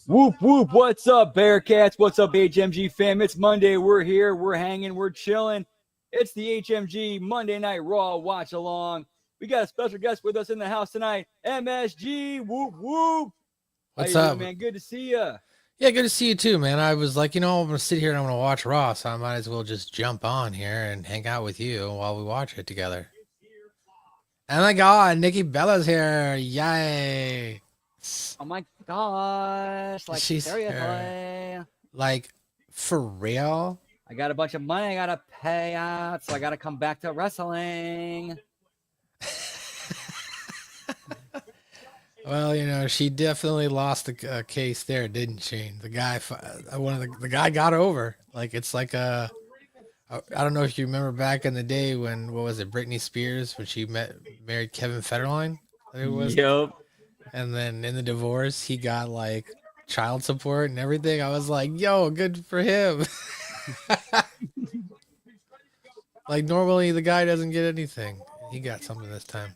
Whoop, whoop. What's up, Bearcats? What's up, HMG fam? It's Monday. We're here. We're hanging. We're chilling. It's the HMG Monday Night Raw Watch Along. We got a special guest with us in the house tonight. MSG. Whoop, whoop. What's How you up, doing, man? Good to see you. Yeah, good to see you too, man. I was like, I'm gonna sit here and I'm gonna watch Raw, so I might as well just jump on here and hang out with you while we watch it together. Oh my God, Nikki Bella's here! Yay! Oh, my gosh. Like, She's seriously. here. Like, for real? I got a bunch of money I got to pay out, so I got to come back to wrestling. Well, she definitely lost the case there, didn't she? The guy, the guy got over. Like, it's like I don't know if you remember back in the day when, what was it, Britney Spears, when she married Kevin Federline? It was. Yep. And then in the divorce, he got like child support and everything. I was like, yo, good for him. Like, normally the guy doesn't get anything. He got something this time.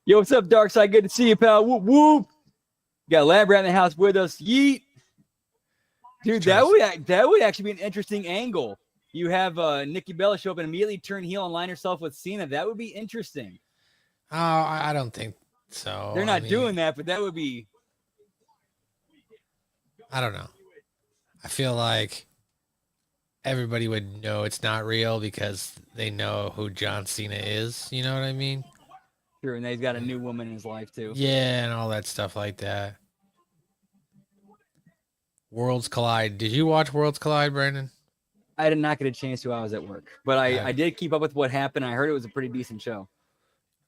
Yo, what's up, Darkside? Good to see you, pal. Whoop, whoop. Got Lambert in the house with us. Yeet. Dude, that would actually be an interesting angle. You have Nikki Bella show up and immediately turn heel and line herself with Cena. That would be interesting. Oh, I don't think so. They're not doing that, but that would be. I don't know. I feel like everybody would know it's not real because they know who John Cena is. You know what I mean? Sure, and he's got a new woman in his life, too. Yeah, and all that stuff like that. Worlds Collide. Did you watch Worlds Collide, Brandon? I did not get a chance to. I was at work. But I did keep up with what happened. I heard it was a pretty decent show.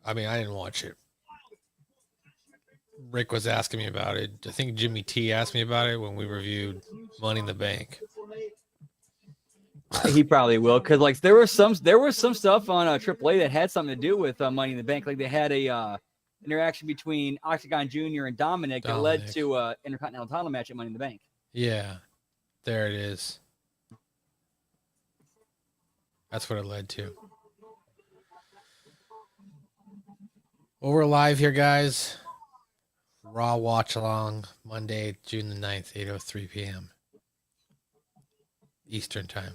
I mean, I didn't watch it. Rick was asking me about it. I think Jimmy T asked me about it when we reviewed Money in the Bank. He probably will, because like there was some stuff on AAA that had something to do with Money in the Bank. Like they had a interaction between Octagon Jr. and Dominic that led to Intercontinental title match at Money in the Bank. Yeah, there it is. That's what it led to. Well, we're live here, guys. Raw Watch Along, Monday, June the 9th, 8:03 p.m. Eastern Time.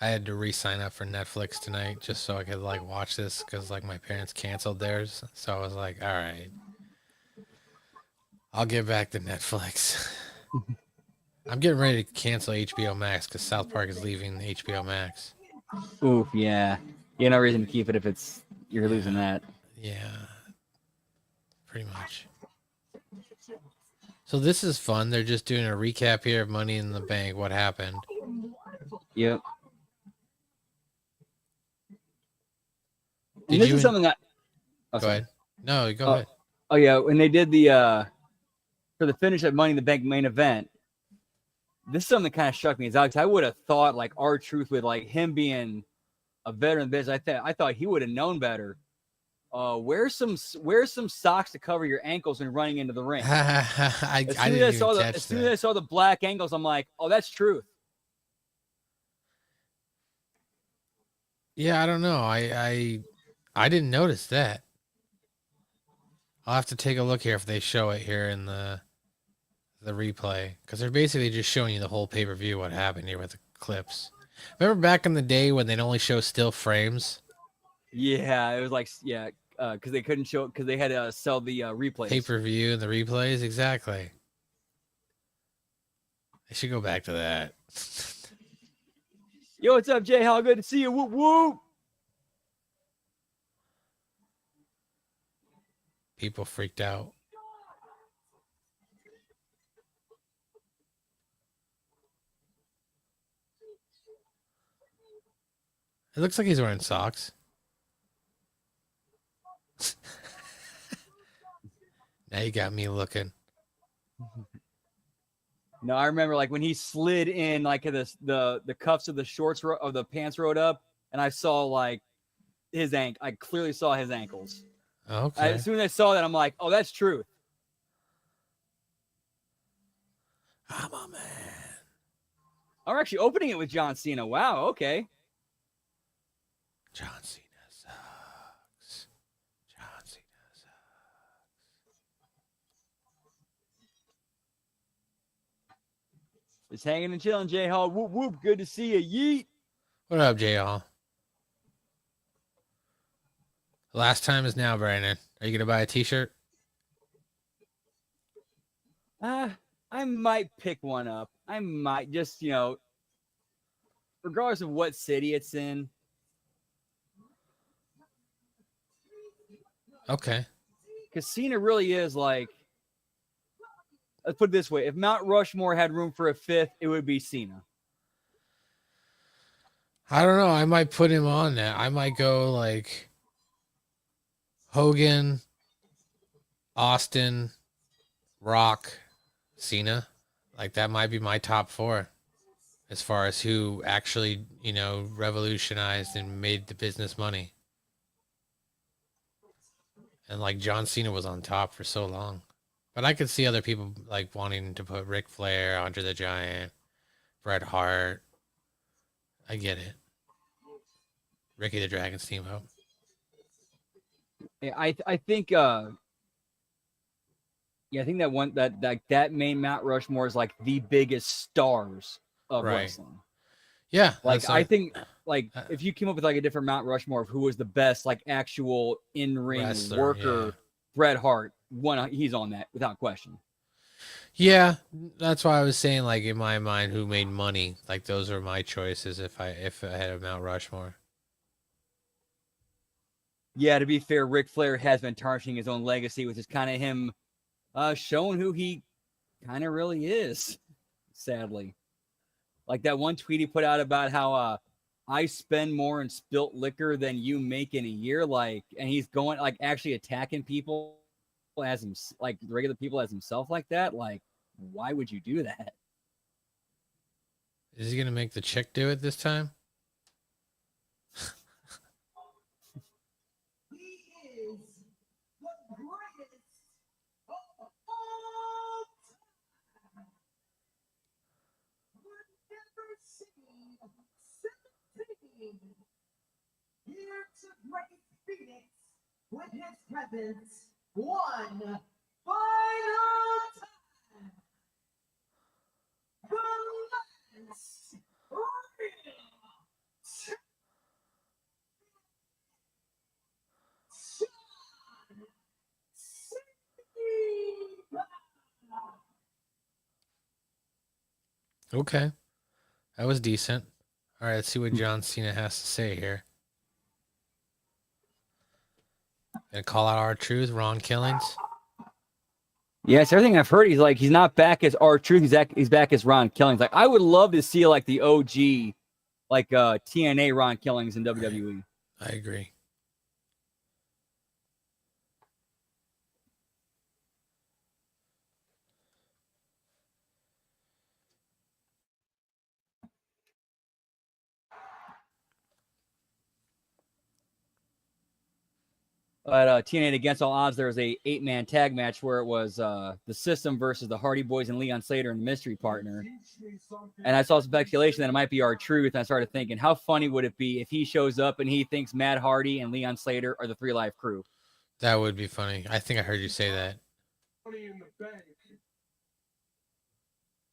I had to re-sign up for Netflix tonight just so I could like watch this because like my parents canceled theirs. So I was like, all right, I'll get back to Netflix. I'm getting ready to cancel HBO Max because South Park is leaving HBO Max. Oof, yeah. You no reason to keep it if you're losing that. Yeah, pretty much. So this is fun. They're just doing a recap here of Money in the Bank. What happened? Yep. This is something that. Oh, go ahead. No, go ahead. Oh yeah, when they did the for the finish of Money in the Bank main event, this is something that kind of struck me as Alex. I would have thought like R-Truth with like him being a veteran business. I thought he would have known better. Wear some socks to cover your ankles when running into the ring. As soon as I saw the black ankles, I'm like, oh, that's Truth. Yeah, I don't know. I didn't notice that. I'll have to take a look here if they show it here in the replay, because they're basically just showing you the whole pay-per-view what happened here with the clips. Remember back in the day when they'd only show still frames? Yeah, it was like because they couldn't show it because they had to sell the replays. Pay-per-view and the replays, exactly. I should go back to that. Yo, what's up, Jay? How good to see you. Whoop, whoop. People freaked out. It looks like he's wearing socks. Now you got me looking. No, I remember like when he slid in like the cuffs of the shorts of the pants rode up, and I saw like his ankle. I clearly saw his ankles. Okay. As soon as I saw that, I'm like, oh, that's Truth. I'm a man. I'm actually opening it with John Cena. Wow, okay. John Cena sucks. John Cena sucks. Just hanging and chilling, J Hall. Whoop whoop. Good to see you. Yeet. What up, J Hall? Last time is now, Brandon. Are you gonna buy a T-shirt? I might pick one up. I might just, regardless of what city it's in. Okay. Because Cena really is like, let's put it this way. If Mount Rushmore had room for a fifth, it would be Cena. I don't know. I might put him on that. I might go like Hogan, Austin, Rock, Cena. Like that might be my top 4 as far as who actually, revolutionized and made the business money. And like John Cena was on top for so long. But I could see other people like wanting to put Ric Flair, Andre the Giant, Bret Hart. I get it. Ricky the Dragon Steamboat. Yeah, I think I think that main Mount Rushmore is like the biggest stars of wrestling. Yeah. Like I think like if you came up with like a different Mount Rushmore of who was the best like actual in-ring wrestler, worker, yeah. Bret Hart, he's on that without question. Yeah, that's why I was saying like in my mind who made money. Like those are my choices if I had a Mount Rushmore. Yeah, to be fair, Ric Flair has been tarnishing his own legacy, which is kind of him showing who he kind of really is, sadly. Like that one tweet he put out about how I spend more in spilt liquor than you make in a year, like, and he's going like actually attacking people as him, like regular people as himself like that. Like, why would you do that? Is he gonna make the chick do it this time? Here to grace Phoenix with his presence one final time. The last real John Cena. Okay. That was decent. All right, let's see what John Cena has to say here. Gonna call out R-Truth, Ron Killings. Yes, everything I've heard, he's not back as R-Truth, he's back as Ron Killings. Like, I would love to see like the OG, like TNA Ron Killings in WWE. I agree. But TNA Against All Odds, there was a 8-man tag match where it was the System versus the Hardy Boys and Leon Slater and the mystery partner. And I saw some speculation that it might be R-Truth. And I started thinking, how funny would it be if he shows up and he thinks Matt Hardy and Leon Slater are the 3 Live Crew? That would be funny. I think I heard you say that. Money in the bank.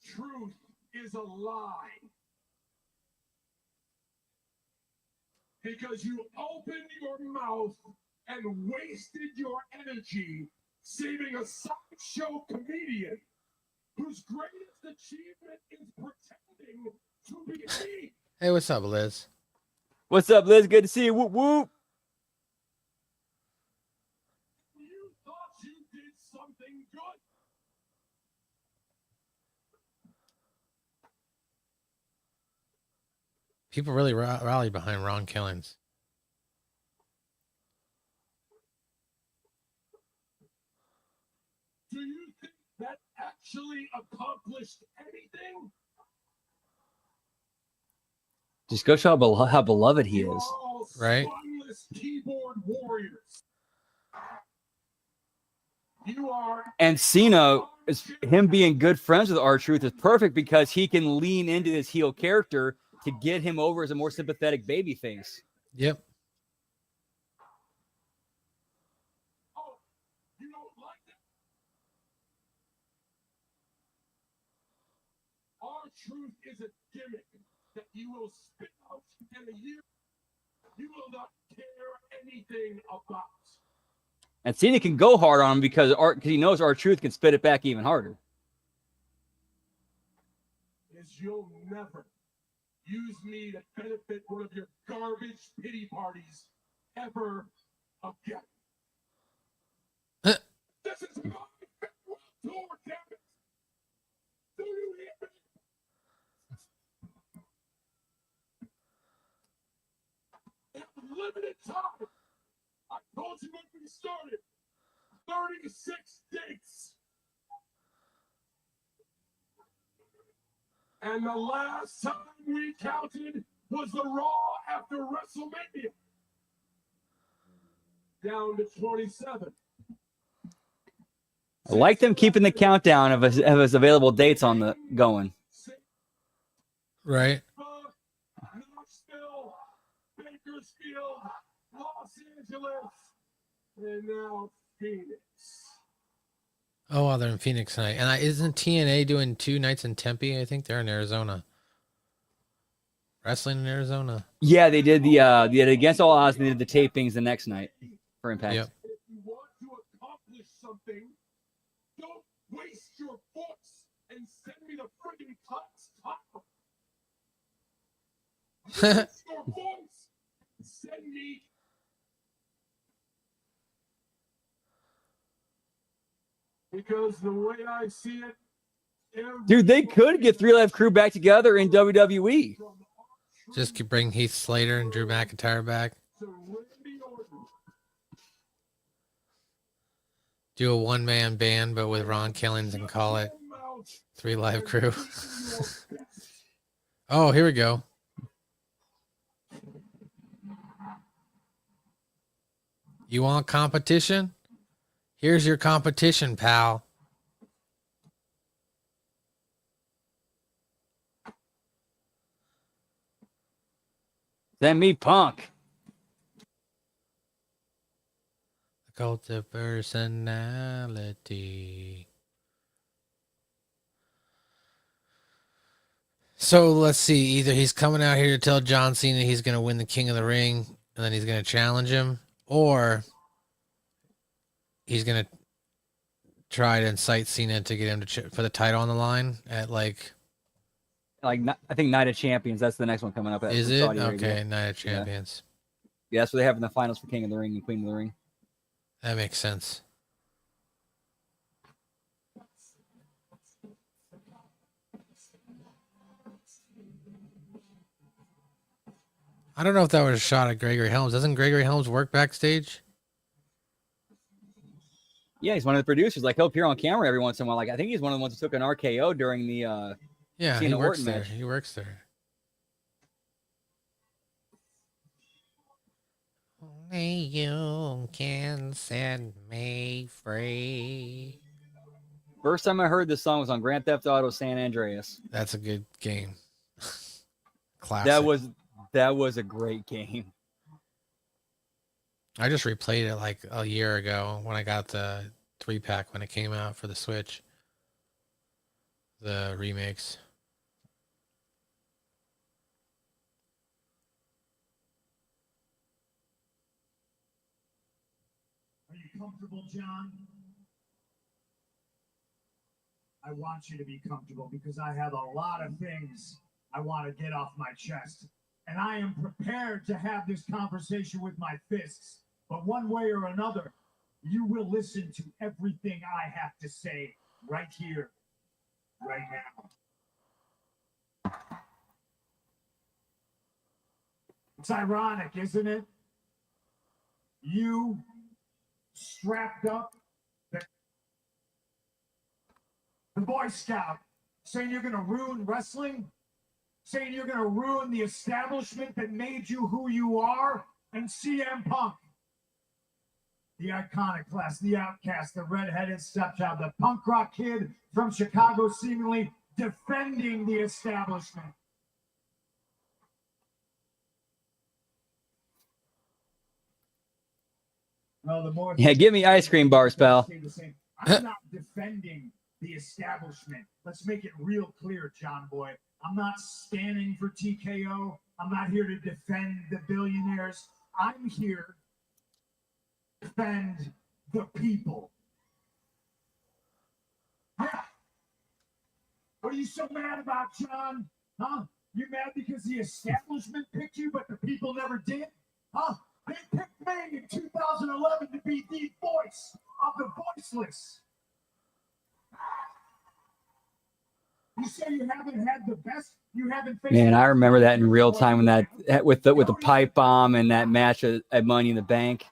Truth is a lie. Because you opened your mouth and wasted your energy saving a sideshow comedian whose greatest achievement is pretending to be me. Hey, what's up, Liz? What's up, Liz? Good to see you. Whoop, whoop. You thought you did something good. People really rallied behind Ron Killings. Do you think that actually accomplished anything? Just go show how beloved he is. Right? Spineless keyboard warriors. You are. And Cena, him being good friends with R-Truth is perfect because he can lean into this heel character to get him over as a more sympathetic babyface. Yep. truth is a gimmick that you will spit out in a year you will not care anything about. And Cena can go hard on him because he knows R-Truth can spit it back even harder. Is you'll never use me to benefit one of your garbage pity parties ever again. This is my world tour, damn it! Do you hear me? In limited time, I told you when we started, 36 dates. And the last time we counted was the Raw after WrestleMania. Down to 27. I like them keeping the countdown of his available dates on the going. Right. Knoxville, Bakersfield, Los Angeles, and now Phoenix. Oh, well, they're in Phoenix tonight. And isn't TNA doing 2 nights in Tempe? I think they're in Arizona. Wrestling in Arizona. Yeah, they did the Against All Odds. They did the tapings the next night for Impact. Yep. If you want to accomplish something, don't waste your voice and send me the friggin' cuts top. Use your voice. Send me. Because the way I see it, Dude, they could get 3 Live Crew back together in WWE. Just bring Heath Slater and Drew McIntyre back. Do a 1-man band, but with Ron Killings, and call it 3 Live Crew. Oh, here we go. You want competition? Here's your competition, pal. Send me Punk. The cult of personality. So let's see. Either he's coming out here to tell John Cena he's going to win the King of the Ring, and then he's going to challenge him, or he's going to try to incite Cena to get him to put the title on the line at I think Night of Champions. That's the next one coming up. Is it? Saudi Arabia. Okay, Night of Champions. Yeah, that's what they have in the finals for King of the Ring and Queen of the Ring. That makes sense. I don't know if that was a shot at Gregory Helms. Doesn't Gregory Helms work backstage? Yeah, he's one of the producers. He'll appear on camera every once in a while. I think he's one of the ones who took an RKO during the yeah, Cena he works Orton there. match. He works there. Only you can set me free. First time I heard this song was on Grand Theft Auto San Andreas. That's a good game. Classic. That was a great game. I just replayed it a year ago when I got the 3-pack when it came out for the Switch. The remakes. Are you comfortable, John? I want you to be comfortable because I have a lot of things I want to get off my chest. And I am prepared to have this conversation with my fists. But one way or another, you will listen to everything I have to say right here, right now. It's ironic, isn't it? You strapped up the Boy Scout, saying you're going to ruin wrestling, saying you're going to ruin the establishment that made you who you are, and CM Punk, the iconoclast, the outcast, the redheaded stepchild, the punk rock kid from Chicago, seemingly defending the establishment. Well, the more give me ice cream bars, pal. I'm not defending the establishment. Let's make it real clear, John Boy. I'm not standing for TKO. I'm not here to defend the billionaires. I'm here to defend the people. Yeah. What are you so mad about, John? Huh? You mad because the establishment picked you, but the people never did? Huh? They picked me in 2011 to be the voice of the voiceless. You say you haven't had the best. You haven't faced. Man, I remember that in real time when that with the pipe bomb and that match at Money in the Bank.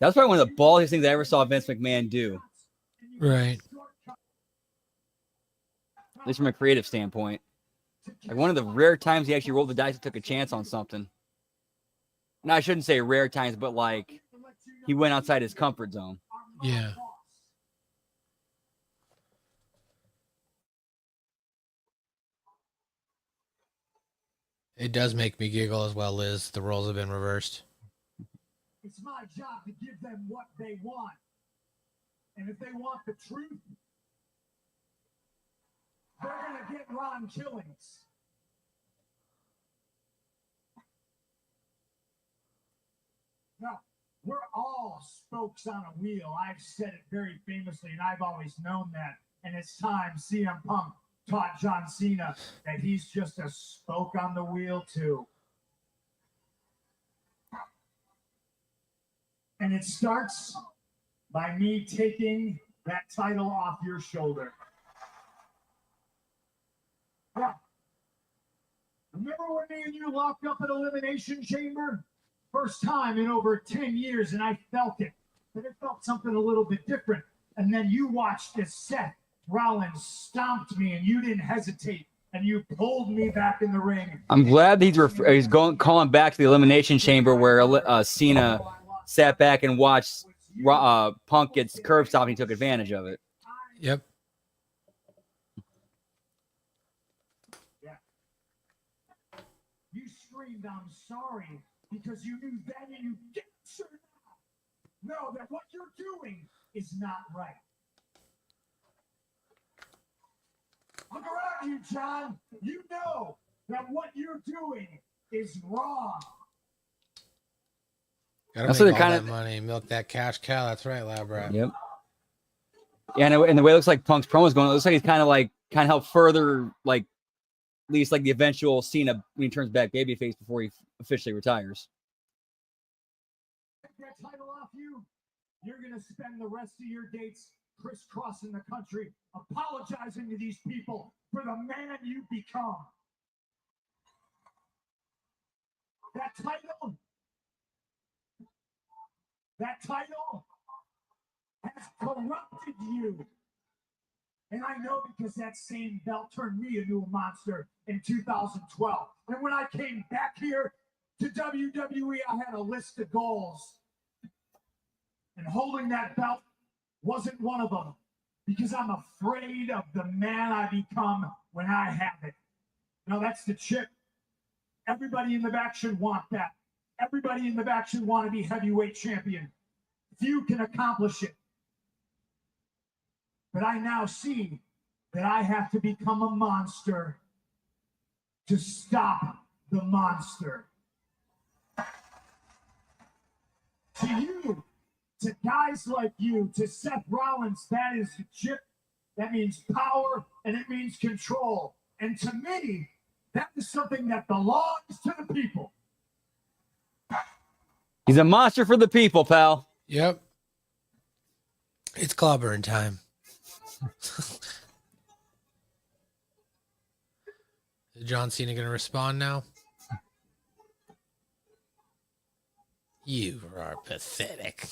That's probably one of the ballsiest things I ever saw Vince McMahon do. Right. At least from a creative standpoint. Like one of the rare times he actually rolled the dice and took a chance on something. No, I shouldn't say rare times, but like he went outside his comfort zone. Yeah. It does make me giggle as well, Liz. The roles have been reversed. It's my job to give them what they want. And if they want the truth, they're going to get Ron Killings. Now, we're all spokes on a wheel. I've said it very famously, and I've always known that. And it's time CM Punk taught John Cena that he's just a spoke on the wheel, too. And it starts by me taking that title off your shoulder. Yeah. Remember when me and you locked up at Elimination Chamber? First time in over 10 years, and I felt it. But it felt something a little bit different. And then you watched as Seth Rollins stomped me, and you didn't hesitate, and you pulled me back in the ring. I'm glad that he's calling back to the Elimination Chamber where Cena sat back and watched Punk gets curb stopped and he took advantage of it. Yep. Yeah. You screamed, "I'm sorry," because you knew then and you get sure now. Know that what you're doing is not right. Look around you, John. You know that what you're doing is wrong. Gotta That's make what all they're that kinda- money, milk that cash cow. That's right, Lab Rat. Yep. Yeah, and the way it looks like Punk's promo is going, it looks like he's kind of help further like at least like the eventual Cena when he turns back babyface before he officially retires. Take that title off you. You're gonna spend the rest of your dates crisscrossing the country, apologizing to these people for the man you become. That title has corrupted you. And I know because that same belt turned me into a monster in 2012. And when I came back here to WWE, I had a list of goals. And holding that belt wasn't one of them because I'm afraid of the man I become when I have it. Now that's the chip. Everybody in the back should want that. Everybody in the back should want to be heavyweight champion. Few can accomplish it. But I now see that I have to become a monster to stop the monster. To you, to guys like you, to Seth Rollins, that is the chip. That means power and it means control. And to me, that is something that belongs to the people. He's a monster for the people, pal. Yep. It's clobbering time. Is John Cena going to respond now? You are pathetic.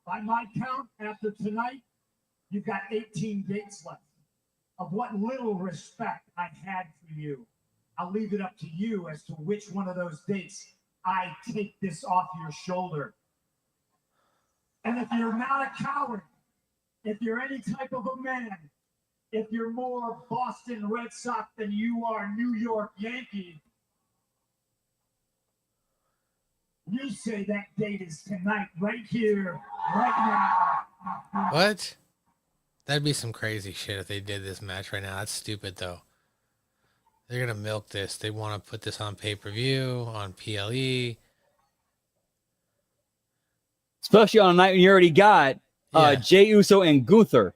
By my count, after tonight, you've got 18 dates left. Of what little respect I had for you, I'll leave it up to you as to which one of those dates I take this off your shoulder. And if you're not a coward, if you're any type of a man, if you're more Boston Red Sox than you are New York Yankee, you say that date is tonight, right here, right now. What? That'd be some crazy shit if they did this match right now. That's stupid though. They're gonna milk this. They want to put this on pay-per-view, on PLE. Especially on a night when you already got Yeah. Jey Uso and Gunther.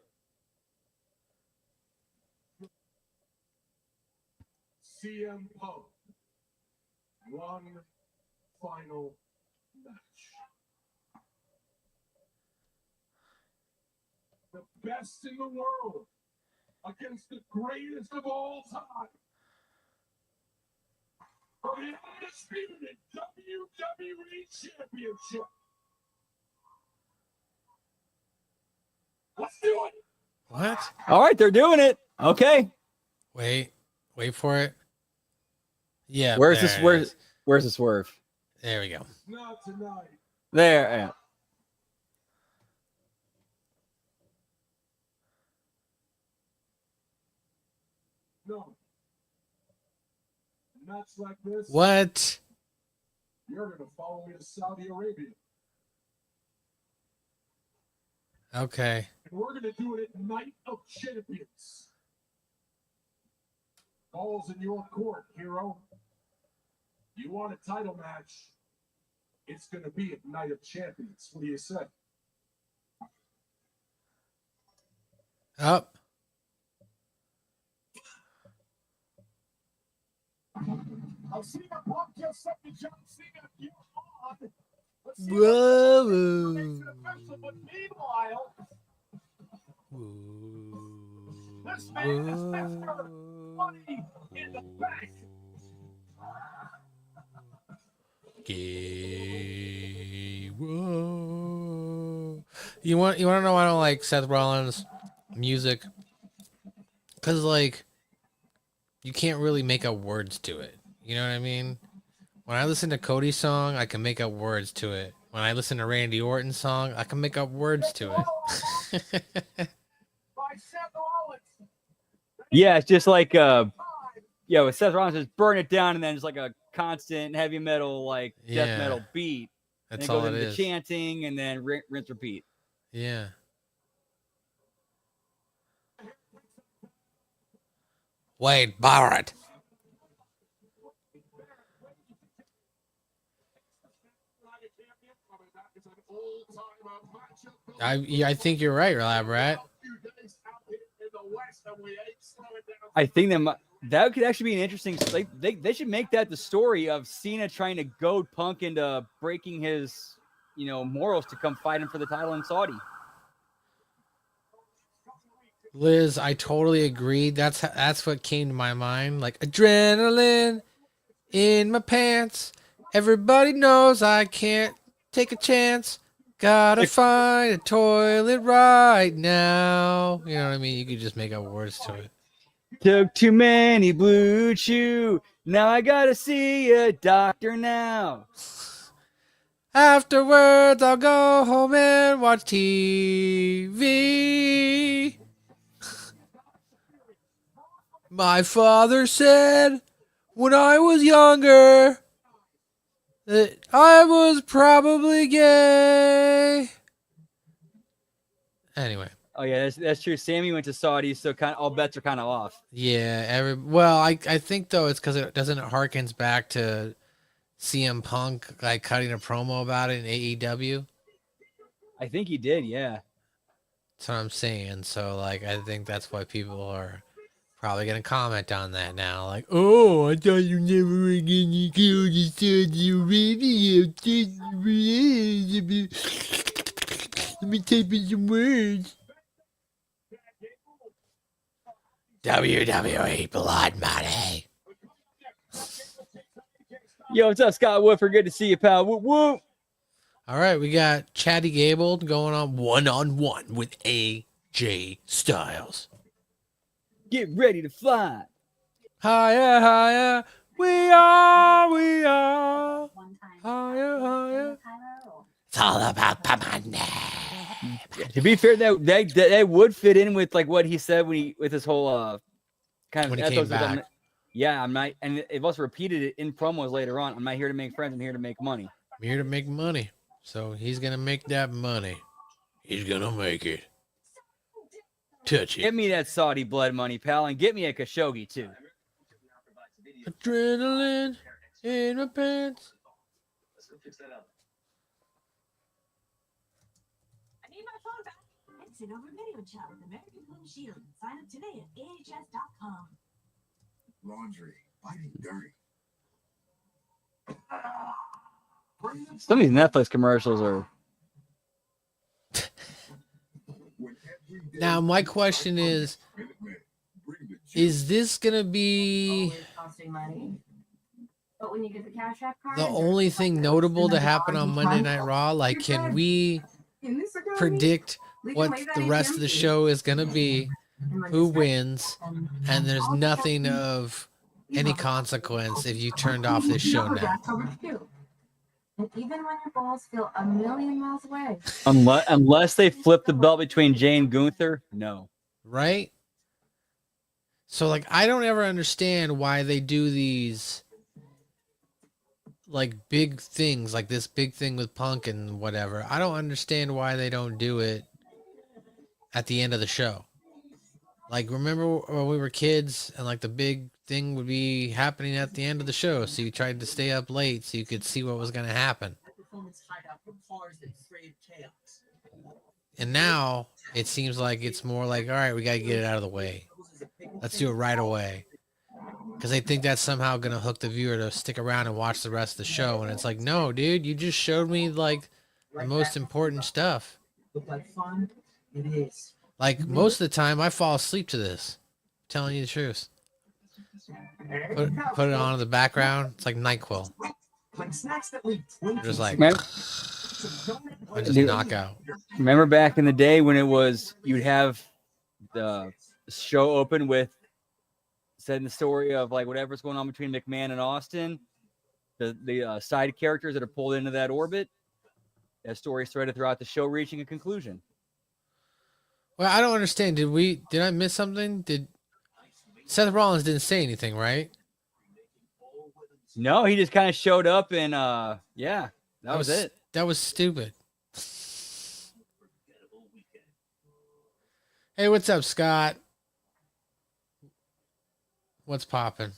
CM Punk. One final match. The best in the world against the greatest of all time. For the undisputed WWE Championship. Let's do it. What? All right, they're doing it. Okay. Wait for it. Yeah. Where's there this? it Where's is. where's the swerve? There we go. Not tonight. There. Yeah. No. A match like this. What? You're gonna follow me to Saudi Arabia. Okay. And we're gonna do it at Night of Champions. Ball's in your court, hero. You want a title match? It's gonna be at Night of Champions. What do you say? Up. I've seen a pump just set the John Cena gear on. Let's see Whoa. what makes it official. But meanwhile, this man is Mr. Money in the Bank. Whoa. You want to know why I don't like Seth Rollins' music? Because like you can't really make up words to it. You know what I mean? When I listen to Cody's song, I can make up words to it. When I listen to Randy Orton's song, I can make up words to it. By Seth Rollins. Yeah, it's just like yeah, with Seth Rollins, just burn it down, and then it's like a constant heavy metal, like Yeah. death metal beat. And That's it goes all it into the is. chanting, and then rinse, repeat. Yeah. Wade Barrett. I think you're right, Lab Rat. I think that could actually be an interesting. Like they should make that the story of Cena trying to goad Punk into breaking his, morals to come fight him for the title in Saudi. Liz, I totally agree. That's what came to my mind. Like adrenaline in my pants. Everybody knows I can't take a chance. Gotta find a toilet right now. You know what I mean? You could just make up words to it. Took too many Blue Chew. Now I gotta see a doctor now. Afterwards, I'll go home and watch TV. My father said when I was younger that I was probably gay. Anyway. Oh yeah, that's true. Sammy went to Saudi, so all bets are kind of off. Yeah, I think though it's because it harkens back to CM Punk like cutting a promo about it in AEW. I think he did, yeah. That's what I'm saying. So like I think that's why people are probably gonna comment on that now. Like, oh, I thought you never were gonna go to Saudi Arabia. Let me type in some words. WWE Blood Money. Yo, what's up, Scott Woodford? Good to see you, pal. Whoop, whoop. All right, we got Chatty Gable going on one-on-one with AJ Styles. Get ready to fly. Higher, higher, we are. Higher, higher. It's all about the money. To be fair, that would fit in with like what he said when with his whole kind of When he ethos came of, back. I'm not, and they've also repeated it in promos later on. I'm not here to make friends. I'm here to make money. I'm here to make money. So he's gonna make that money. He's gonna make it. Touch Get it. me that Saudi blood money, pal, and get me a Khashoggi too. Adrenaline in my pants. I need my phone back. Exit over video chat with American Home Shield. Sign up today at ahs.com. Laundry, fighting dirty. Some of these Netflix commercials are. Now my question is this gonna be Always costing money. But when you get the Cash App card, the only thing notable to happen on Monday Night Raw? Like, can we in this economy, predict we can what wave the that rest of the ATM show is gonna be? and when Who it's wins? And there's all the nothing stuff of you any love. consequence if you turned off this show Number now. back coverage too. And even when your goals feel a million miles away. Unless they flip the belt between Jay and Gunther, no. Right? So like I don't ever understand why they do these like big things, like this big thing with Punk and whatever. I don't understand why they don't do it at the end of the show. Like remember when we were kids and like the big thing would be happening at the end of the show, so you tried to stay up late so you could see what was going to happen. And now it seems like it's more like, all right, we got to get it out of the way. Let's do it right away. Because they think that's somehow going to hook the viewer to stick around and watch the rest of the show. And it's like, no, dude, you just showed me like the most important stuff. Look like fun? It is. Like most of the time I fall asleep to this. I'm telling you the truth. Put it on in the background. It's like NyQuil. Like snacks that we Just like Remember, I just Dude. knock out. remember back in the day when it was you'd have the show open with setting the story of like whatever's going on between McMahon and Austin, the side characters that are pulled into that orbit. That story threaded throughout the show, reaching a conclusion. Well, I don't understand. Did I miss something? Did Seth Rollins didn't say anything, right? No, he just kind of showed up and yeah, that was it. That was stupid. Hey, what's up, Scott? What's popping?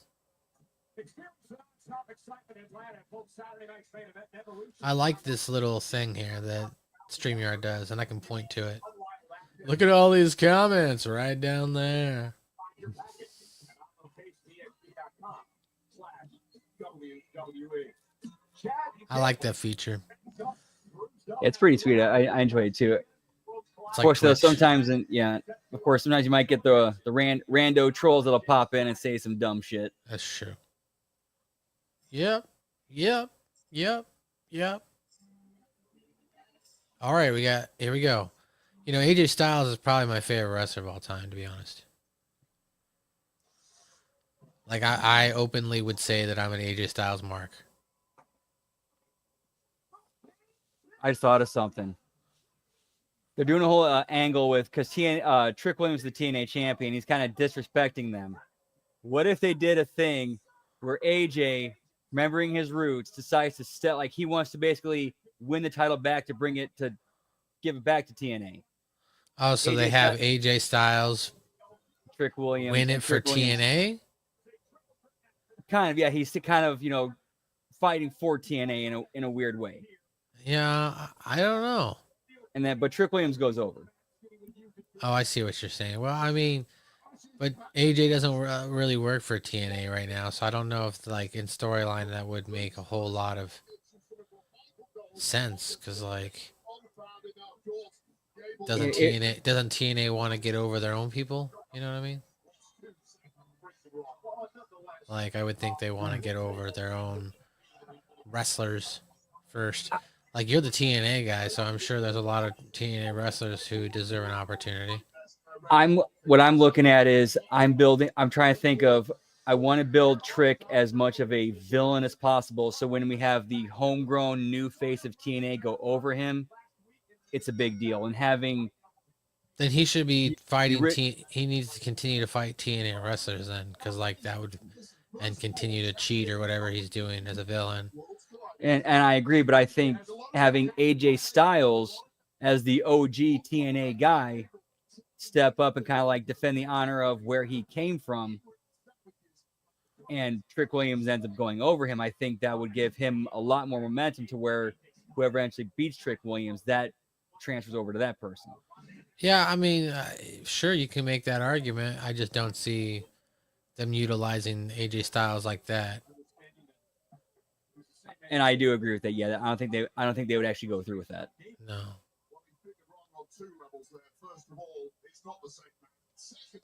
I like this little thing here that StreamYard does, and I can point to it. Look at all these comments right down there. I like that feature. It's pretty sweet. I enjoy it too. It's Of course, though, Twitch. sometimes sometimes you might get the rando trolls that'll pop in and say some dumb shit. That's true. Yep. All right, here we go. You know, AJ Styles is probably my favorite wrestler of all time, to be honest. Like, I openly would say that I'm an AJ Styles mark. I just thought of something. They're doing a whole angle with because Trick Williams is the TNA champion. He's kind of disrespecting them. What if they did a thing where AJ, remembering his roots, decides to step like he wants to basically win the title back to give it back to TNA. Oh, so they have AJ Styles Trick Williams win it for Trick Williams. TNA? Kind of, yeah. He's kind of fighting for TNA in a weird way. Yeah, I don't know. But Trick Williams goes over. Oh, I see what you're saying. Well, I mean, but AJ doesn't really work for TNA right now, so I don't know if like in storyline that would make a whole lot of sense because like doesn't TNA want to get over their own people? You know what I mean? Like I would think they want to get over their own wrestlers first. Like you're the TNA guy, so I'm sure there's a lot of TNA wrestlers who deserve an opportunity. What I'm looking at is I'm trying to think of I want to build Trick as much of a villain as possible. So when we have the homegrown new face of TNA go over him, it's a big deal. And having Then he should be fighting. ri- He needs to continue to fight TNA wrestlers then, because like that would, and continue to cheat or whatever he's doing as a villain. and I agree, but I think having AJ Styles as the OG TNA guy step up and kind of like defend the honor of where he came from, and Trick Williams ends up going over him, I think that would give him a lot more momentum to where whoever actually beats Trick Williams, that transfers over to that person. Yeah, I mean, sure, you can make that argument. I just don't see them utilizing AJ Styles like that. And I do agree with that. Yeah, I don't think they would actually go through with that. No.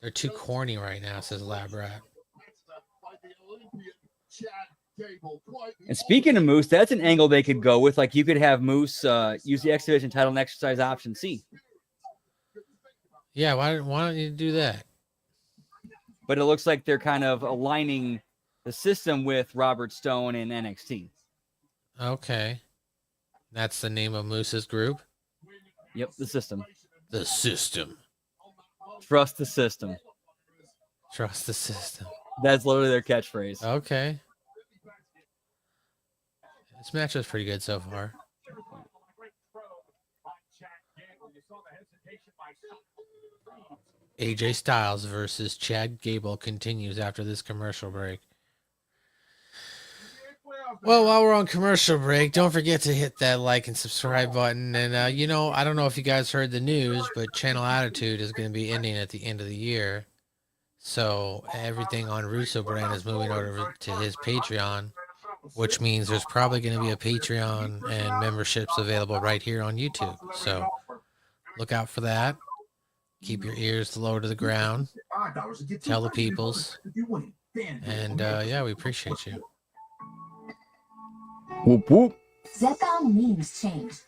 They're too corny right now, says Lab Rat. And speaking of Moose, that's an angle they could go with. Like you could have Moose use the X Division title and exercise option C. Yeah, why don't you do that? But it looks like they're kind of aligning the system with Robert Stone and NXT. Okay. That's the name of Moose's group? Yep, the system. The system. Trust the system. Trust the system. That's literally their catchphrase. Okay. This match was pretty good so far. AJ Styles versus Chad Gable continues after this commercial break. Well, while we're on commercial break, don't forget to hit that like and subscribe button. And, I don't know if you guys heard the news, but Channel Attitude is going to be ending at the end of the year. So everything on Russo brand is moving over to his Patreon, which means there's probably going to be a Patreon and memberships available right here on YouTube. So look out for that. Keep your ears low to the ground. Tell the peoples. And, we appreciate you. Whoop, whoop. Zepbound memes changed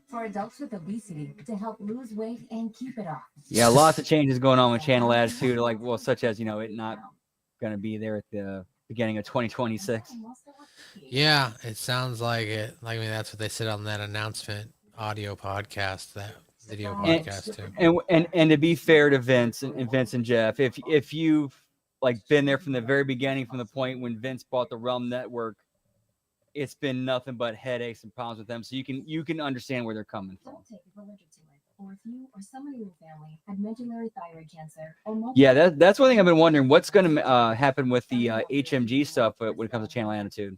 for adults with obesity to help lose weight and keep it off. Yeah, lots of changes going on with Channel Attitude, such as, it not going to be there at the beginning of 2026. Yeah, it sounds like it. Like, that's what they said on that announcement audio podcast, that video podcast too. And to be fair to Vince and Jeff, if you've been there from the very beginning, from the point when Vince bought the Realm Network, it's been nothing but headaches and problems with them. So you can understand where they're coming from. Don't take it if you're allergic to it, or if you or someone in your family had medullary thyroid cancer or Yeah, that's one thing I've been wondering. What's going to happen with the HMG stuff when it comes to Channel Attitude?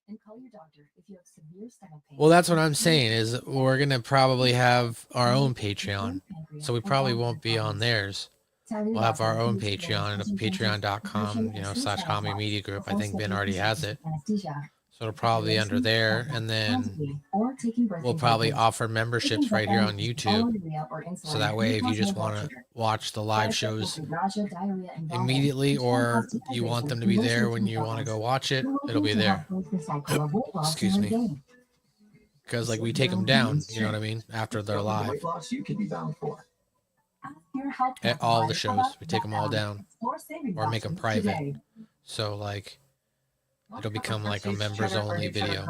and call your doctor if you have severe stomach pain. Well, that's what I'm saying is we're going to probably have our own Patreon. So we probably won't be on theirs. We'll have our own Patreon at patreon.com, / Hami Media Group. I think Ben already has it. So it'll probably be under there. And then we'll probably offer memberships right here on YouTube. So that way, if you just want to watch the live shows immediately, or you want them to be there when you want to go watch it, it'll be there. Excuse me. Because we take them down, you know what I mean? After they're live. At all the shows, we take them all down or make them private. So it'll become a members only video.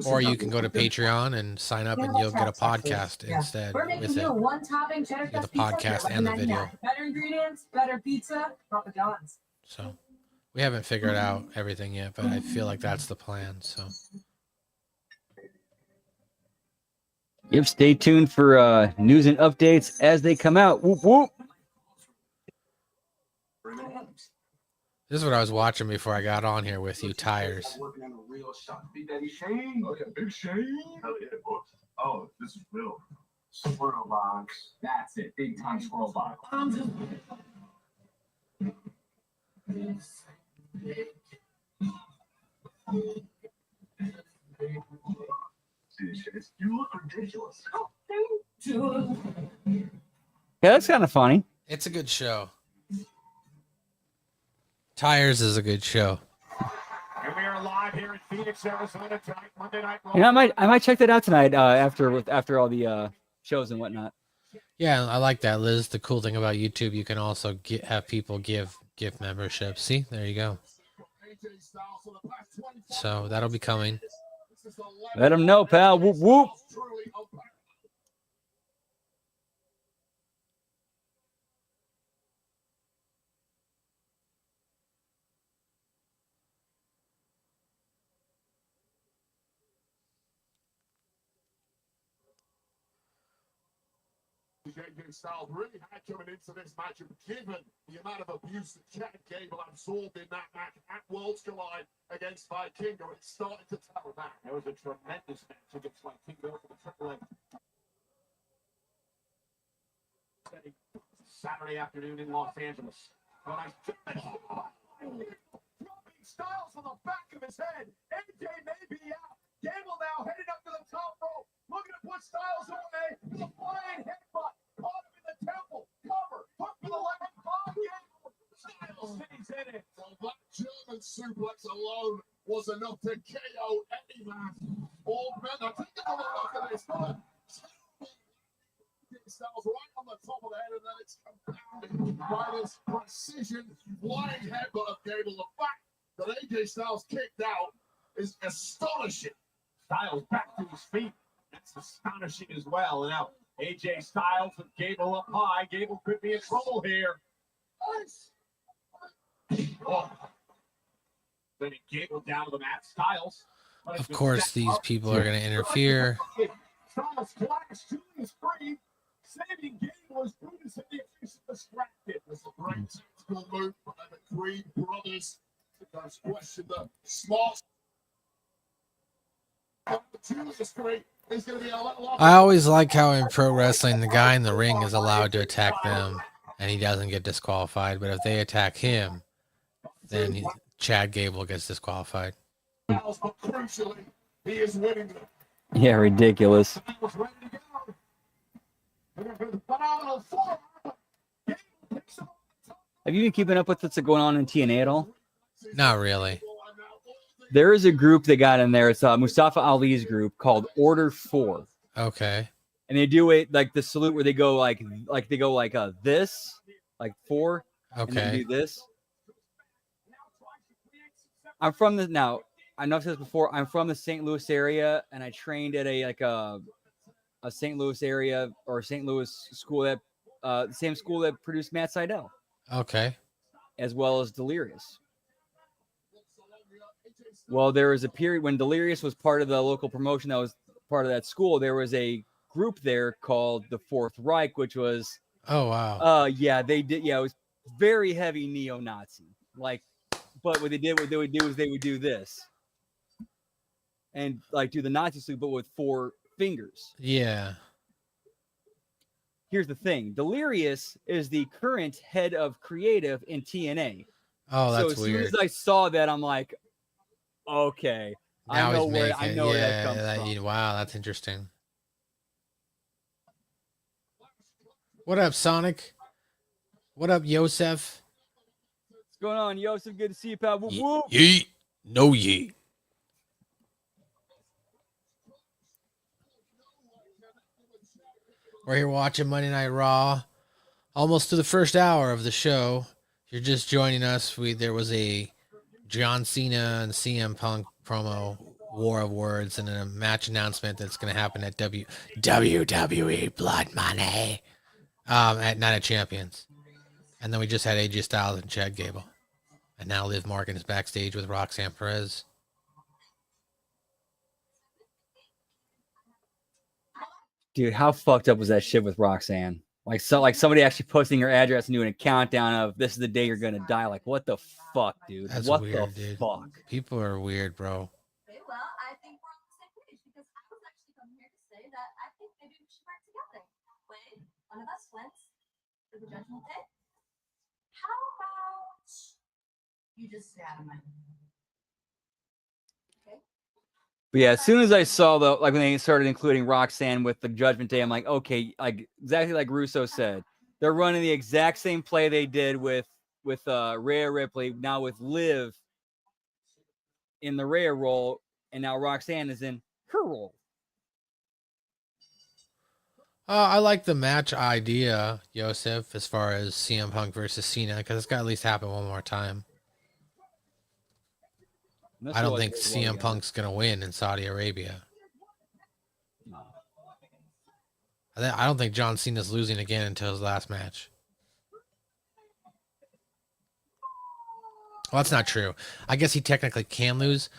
Or you can go to Patreon and sign up and you'll get a podcast instead with it. You get the podcast and the video. Better ingredients, better pizza, Papa John's. So we haven't figured out everything yet, but I feel like that's the plan. So yep, stay tuned for news and updates as they come out. Whoop whoop. This is what I was watching before I got on here with you, Tires. Oh, this is real. Squirrel box. That's it. Big time squirrel box. You look ridiculous. Yeah, that's kind of funny. It's a good show. Tires is a good show. And we are live here in Phoenix, Arizona tonight, Monday Night Raw. I might check that out tonight after all the shows and whatnot. Yeah, I like that, Liz. The cool thing about YouTube, you can also have people give gift memberships. See, there you go. So that'll be coming. Let them know, pal. Whoop whoop. AJ Styles really had coming into this match, and given the amount of abuse that Chad Gable absorbed in that match at Worlds Collide against Vikingo, it started to tell that. It was a tremendous match against Vikingo for the Triple M. Saturday afternoon in Los Angeles. But dropping Styles on the back of his head. AJ may be out. Gable now heading up to the top rope, looking to put Styles away. The flying headbutt. Caught him in the temple. Cover. Hook for the left. Gable. Styles stays in it. Well, that German suplex alone was enough to KO any man. All men. Now take another look at this. Styles right on the top of the head, and then it's compounded by this precision flying headbutt of Gable. The fact that AJ Styles kicked out is astonishing. Styles back to his feet. That's astonishing as well. And now AJ Styles with Gable up high. Gable could be in trouble here. Oh. Sending Gable down to the mat. Styles. Of course, these people are going to interfere. Styles flash to his free. Saving Gable as soon as he gets distracted. It's a great tactical move by the Creed brothers. There's question the smart. I always like how in pro wrestling, the guy in the ring is allowed to attack them and he doesn't get disqualified. But if they attack him, then Chad Gable gets disqualified. But crucially, he is winning them. Yeah, ridiculous. Have you been keeping up with what's going on in TNA at all? Not really. There is a group that got in there. It's Mustafa Ali's group called Order 4. Okay. And they do it like the salute where they go like this, like 4, and then Okay. do this. I'm from the now. I know I've said this before. I'm from the St. Louis area, and I trained at a St. Louis area or St. Louis school that the same school that produced Matt Sydal, Okay. as well as Delirious. Well, there was a period when Delirious was part of the local promotion that was part of that school. There was a group there called the Fourth Reich, which was Oh, wow. yeah, they did. Yeah, it was very heavy neo-Nazi. Like, but what they would do is they would do this and like do the Nazi salute, but with 4 fingers. Yeah. Here's the thing: Delirious is the current head of creative in TNA. Oh, that's so as weird. soon as I saw that, I'm like, okay, Now I know he's where making, where that comes from. Wow, that's interesting. What up, Sonic? What up, Yosef? What's going on, Yosef? Good to see you, pal. Whoop, whoop. Yeet. No yeet. We're here watching Monday Night Raw. Almost to the first hour of the show. If you're just joining us, there was a John Cena and CM Punk promo, War of Words, and a match announcement that's going to happen at WWE Blood Money at Night of Champions. And then we just had AJ Styles and Chad Gable. And now Liv Morgan is backstage with Roxanne Perez. Dude, how fucked up was that shit with Roxanne? Like somebody actually posting your address and doing a countdown of this is the day you're gonna die. Like, what the fuck, dude? That's what weird, the dude. fuck? People are weird, bro. Okay, well, I think we're on the same page because I was actually coming here to say that I think maybe we should work together. Wade, one of us wins for the Judgment Day. How about you just stay out of my But yeah, as soon as I saw when they started including Roxanne with the Judgment Day, I'm like, okay, like exactly like Russo said, they're running the exact same play they did with Rhea Ripley, now with Liv in the Rhea role, and now Roxanne is in her role. I like the match idea, Yosef, as far as CM Punk versus Cena, because it's got to at least happen one more time. I don't think CM Punk's going to win in Saudi Arabia. I don't think John Cena's losing again until his last match. Well, that's not true. I guess he technically can lose.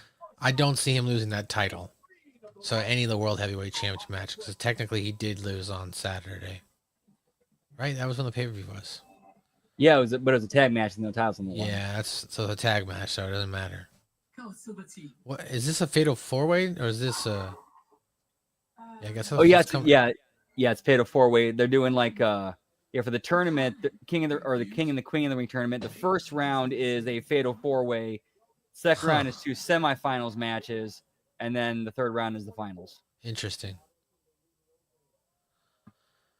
I don't see him losing that title. So any of the World Heavyweight Championship matches, because technically he did lose on Saturday. Right? That was when the pay-per-view was. Yeah, but it was a tag match and no titles on the line. Yeah, that's so the tag match, so it doesn't matter. What is this, a fatal 4-way or is this a? Yeah, I guess. Oh yeah, it's fatal 4-way. They're doing like for the tournament, the King and the Queen of the Ring tournament. The first round is a fatal 4-way. Second round is 2 semifinals matches, and then the third round is the finals. Interesting.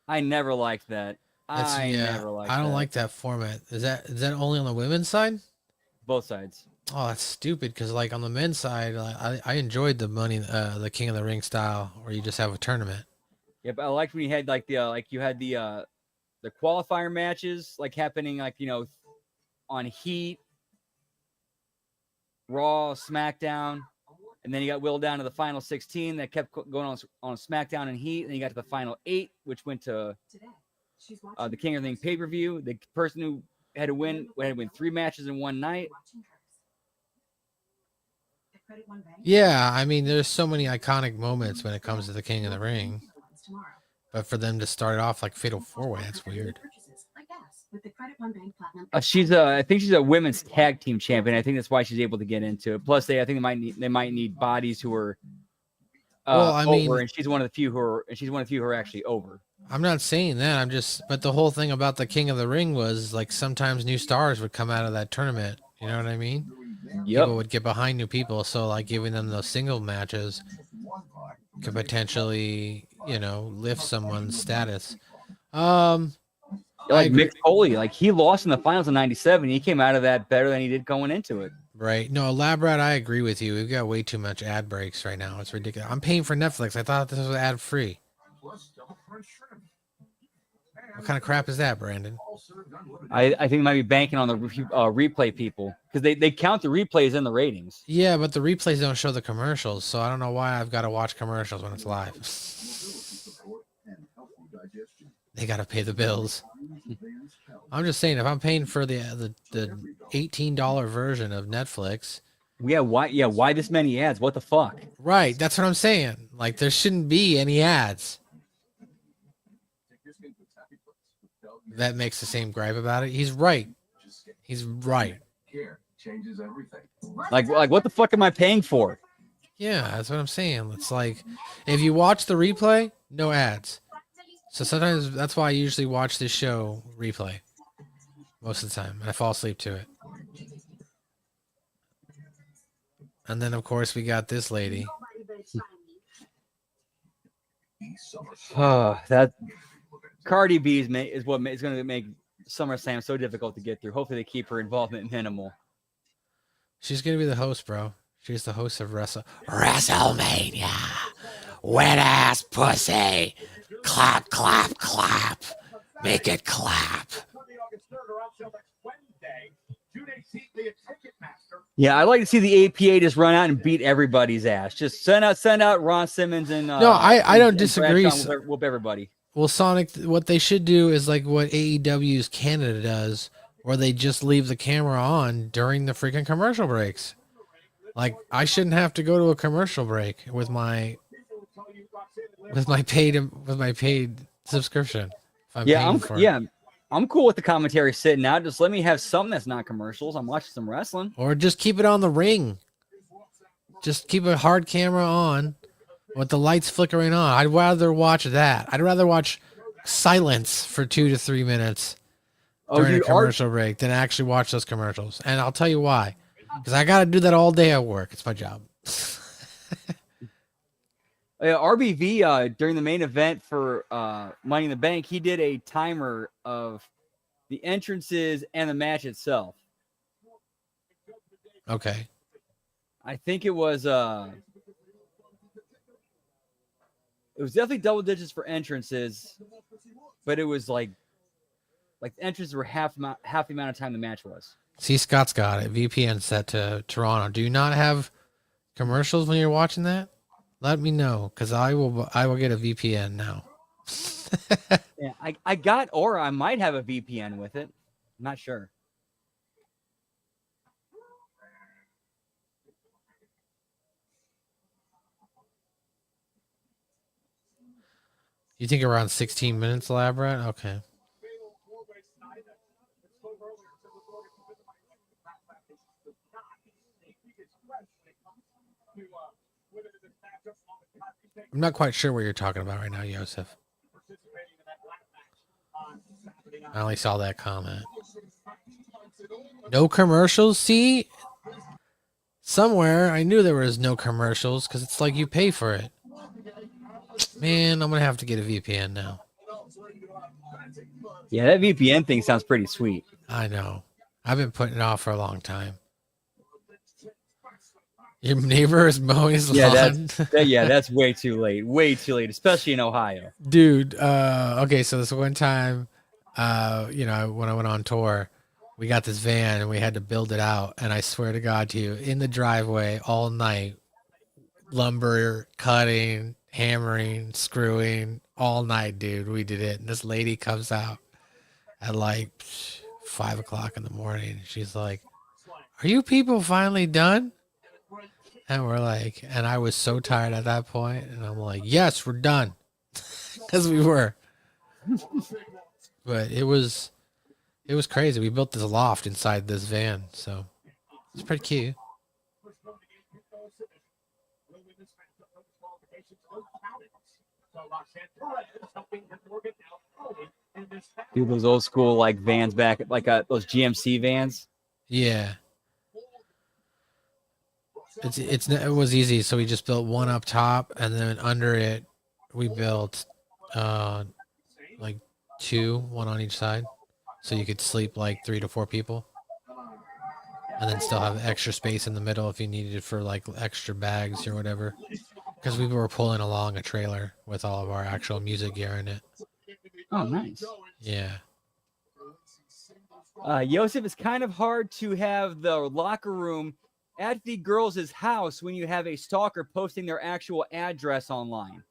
I never liked that. I don't like that format. Is that only on the women's side? Both sides. Oh, that's stupid. Because like on the men's side, I enjoyed the King of the Ring style, where you just have a tournament. Yeah, but I liked when you had like you had the qualifier matches like happening on Heat, Raw, SmackDown, and then you got whittled down to the final 16 that kept going on SmackDown and Heat, and then you got to the final 8, which went to the King of the Ring pay-per-view. The person who had to win 3 matches in one night. Yeah, I mean, there's so many iconic moments when it comes to the King of the Ring, but for them to start it off like fatal 4-way, that's weird. I think she's a women's tag team champion. I think that's why she's able to get into it. Plus, I think they might need bodies who are over, and she's one of the few who are actually over. I'm not saying that. But the whole thing about the King of the Ring was like sometimes new stars would come out of that tournament. You know what I mean? Yep. People would get behind new people, so like giving them those single matches could potentially, lift someone's status. Like Mick Foley, like he lost in the finals in '97. He came out of that better than he did going into it. Right. No, Labrat, I agree with you. We've got way too much ad breaks right now. It's ridiculous. I'm paying for Netflix. I thought this was ad free. What kind of crap is that, Brandon? I think they might be banking on the replay people because they count the replays in the ratings. Yeah, but the replays don't show the commercials, so I don't know why I've got to watch commercials when it's live. They got to pay the bills. I'm just saying, if I'm paying for the $18 version of Netflix. Why this many ads? What the fuck? Right, that's what I'm saying. Like, there shouldn't be any ads. That makes the same gripe about it. He's right. He's right. Changes everything. Like what the fuck am I paying for? Yeah, that's what I'm saying. It's like, if you watch the replay, no ads. So sometimes that's why I usually watch this show replay. Most of the time. And I fall asleep to it. And then, of course, we got this lady. That Cardi B is what is going to make SummerSlam so difficult to get through. Hopefully they keep her involvement minimal. She's going to be the host, bro. She's the host of WrestleMania. Wet ass pussy. Clap, clap, clap. Make it clap. Yeah, I'd like to see the APA just run out and beat everybody's ass. Just send out Ron Simmons and no, I don't disagree. Whoop everybody. Well, Sonic, what they should do is like what AEW's Canada does, where they just leave the camera on during the freaking commercial breaks. Like, I shouldn't have to go to a commercial break with my paid subscription. I'm cool with the commentary sitting out. Just let me have something that's not commercials. I'm watching some wrestling. Or just keep it on the ring. Just keep a hard camera on with the lights flickering on. I'd rather watch that. I'd rather watch silence for 2 to 3 minutes during a commercial break than actually watch those commercials. And I'll tell you why. Because I got to do that all day at work. It's my job. RBV, during the main event for Money in the Bank, he did a timer of the entrances and the match itself. Okay. I think it was It was definitely double digits for entrances, but it was like the entrances were half the amount of time the match was. See, Scott's got it. VPN set to Toronto. Do you not have commercials when you're watching that? Let me know, because I will get a VPN now. Yeah, I got, or I might have a VPN with it. I'm not sure. You think around 16 minutes, Labrat? Okay. I'm not quite sure what you're talking about right now, Yosef. I only saw that comment. No commercials? See? Somewhere I knew there was no commercials because it's like you pay for it. Man, I'm going to have to get a VPN now. Yeah, that VPN thing sounds pretty sweet. I know. I've been putting it off for a long time. Your neighbor is mowing his lawn. That's way too late. Way too late, especially in Ohio. Dude, okay, so this one time, when I went on tour, we got this van and we had to build it out. And I swear to God to you, in the driveway all night, lumber cutting, hammering, screwing all night, dude. We did it. And this lady comes out at like 5 o'clock in the morning. She's like, "Are you people finally done?" And we're like, and I was so tired at that point, and I'm like, "Yes, we're done," because we were. But it was crazy. We built this loft inside this van, so it's pretty cute. Dude, those old school like vans back, like those GMC vans. Yeah. It was easy. So we just built one up top, and then under it, we built like two, one on each side, so you could sleep like 3 to 4 people, and then still have extra space in the middle if you needed it for like extra bags or whatever. Because we were pulling along a trailer with all of our actual music gear in it. Oh, nice. Yeah. Yosef, it's kind of hard to have the locker room at the girls' house when you have a stalker posting their actual address online.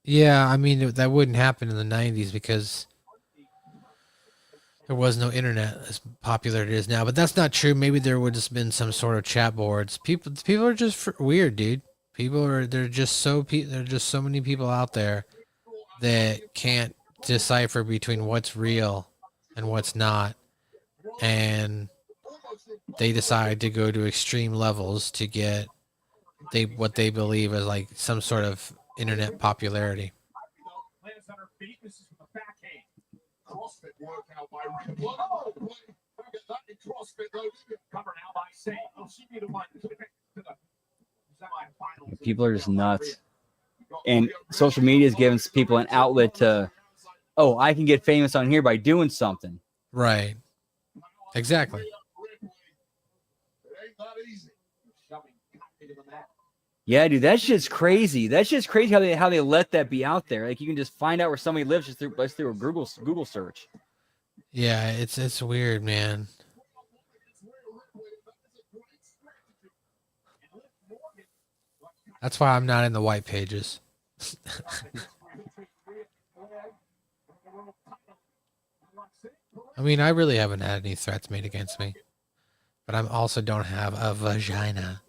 Yeah, I mean, that wouldn't happen in the 90s because there was no internet as popular as it is now. But that's not true. Maybe there would have been some sort of chat boards. People are just weird, dude. There's just so many people out there that can't decipher between what's real and what's not, and they decide to go to extreme levels to get what they believe is like some sort of internet popularity. People are just nuts, and social media is giving people an outlet to, oh, I can get famous on here by doing something. Right. Exactly. Yeah, dude, that's just crazy. That's just crazy how they let that be out there. Like you can just find out where somebody lives just through a Google search. Yeah, it's weird, man. That's why I'm not in the white pages. I mean, I really haven't had any threats made against me, but I also don't have a vagina.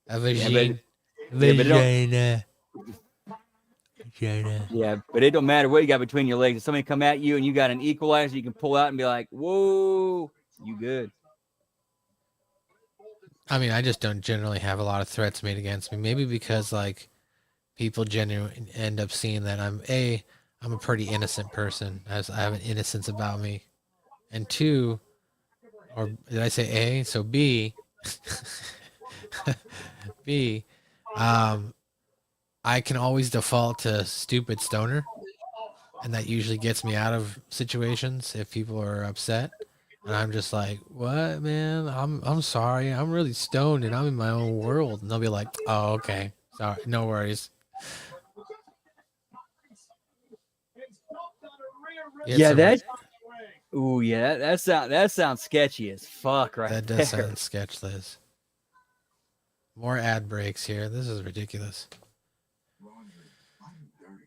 A vagina. Vagina. Yeah, but it don't matter what you got between your legs. If somebody come at you and you got an equalizer, you can pull out and be like, "Whoa, you good?" I mean, I just don't generally have a lot of threats made against me. Maybe because like people genuinely end up seeing that I'm a pretty innocent person. I have an innocence about me, and two, or did I say A? So B. B. I can always default to stupid stoner, and that usually gets me out of situations if people are upset. And I'm just like, what, man? I'm sorry. I'm really stoned and I'm in my own world. And they'll be like, oh, okay. Sorry. No worries. It's Yeah, a- that. Ooh, yeah, that sounds sketchy as fuck, right that there. does sound sketchless. More ad breaks here. This is ridiculous.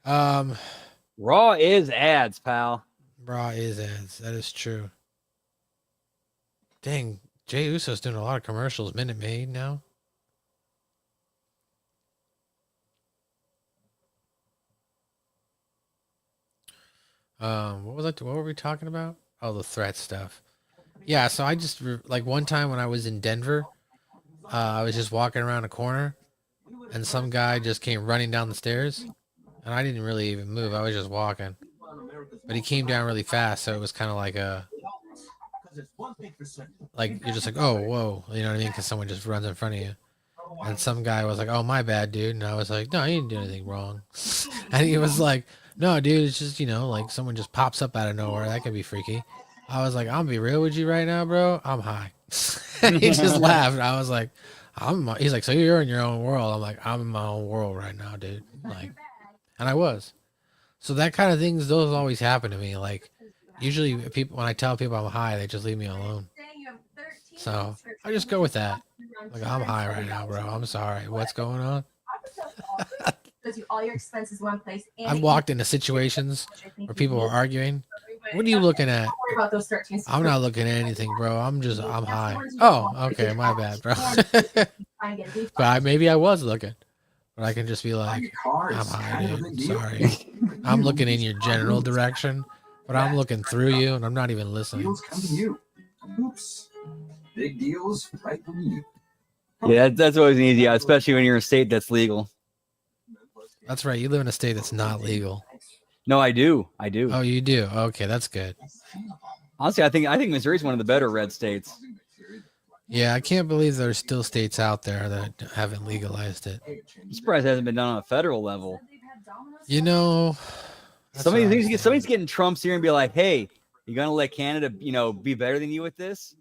Raw is ads, pal. Raw is ads. That is true. Dang, Jey Uso's doing a lot of commercials. Minute Maid now. What were we talking about? Oh, the threat stuff. Yeah, so I just like one time when I was in Denver, I was just walking around a corner, and some guy just came running down the stairs, and I didn't really even move. I was just walking, but he came down really fast, so it was kind of like you're just like, oh, whoa, you know what I mean? Because someone just runs in front of you. And some guy was like, oh, my bad, dude. And I was like, no, you didn't do anything wrong. And he was like, no, dude, it's just, like someone just pops up out of nowhere. That can be freaky. I was like, I'm gonna be real with you right now, bro. I'm high. And he just laughed. I was like, he's like, so you're in your own world. I'm like, I'm in my own world right now, dude. Like, and I was. So that kind of things, those always happen to me. Like, usually people, when I tell people I'm high, they just leave me alone. So I just go with that. Like, I'm high right now, bro. I'm sorry. What's going on? All your expenses one place. I've walked into situations where people were arguing. What are you looking at? I'm not looking at anything, bro. I'm high. Oh, okay. My bad, bro. But maybe I was looking. But I can just be like, I'm high, dude. Sorry. I'm looking in your general direction, but I'm looking through you and I'm not even listening. Oops. Big deals right from you. Yeah, that's always an easy out, especially when you're in a state that's legal. That's right. You live in a state that's not legal. No, I do. Oh, you do? Okay, that's good. Honestly, I think Missouri's one of the better red states. Yeah, I can't believe there's still states out there that haven't legalized it. I'm surprised it hasn't been done on a federal level. Somebody's getting Trump's here and be like, hey, you gonna let Canada, be better than you with this?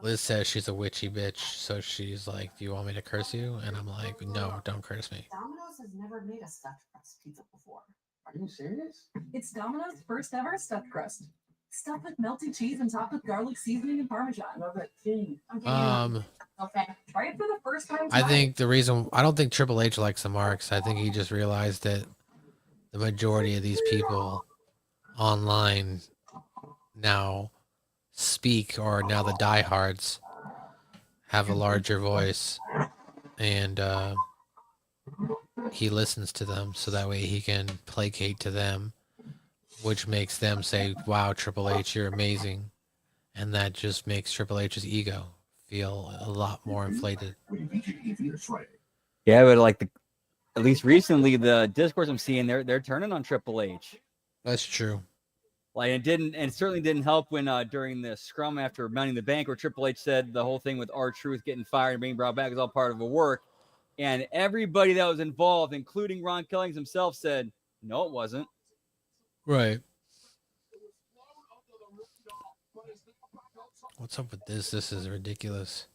Liz says she's a witchy bitch, so she's like, do you want me to curse you? And I'm like, no, don't curse me. Domino's has never made a stuffed crust pizza before. Are you serious? It's Domino's first ever stuffed crust. Stuffed with melted cheese and topped with garlic seasoning and Parmesan. Love that cheese. Okay, try it for the first time. I think I don't think Triple H likes the Marks. I think he just realized that the majority of these people online now speak, or now the diehards have a larger voice, and he listens to them so that way he can placate to them, which makes them say, wow, Triple H, you're amazing. And that just makes Triple H's ego feel a lot more inflated. Yeah, but at least recently, the discourse I'm seeing, they're turning on Triple H. That's true. It certainly didn't help when during the scrum after Money in the Bank, where Triple H said the whole thing with R-Truth getting fired and being brought back was all part of a work. And everybody that was involved, including Ron Killings himself, said, no, it wasn't. Right. What's up with this? This is ridiculous.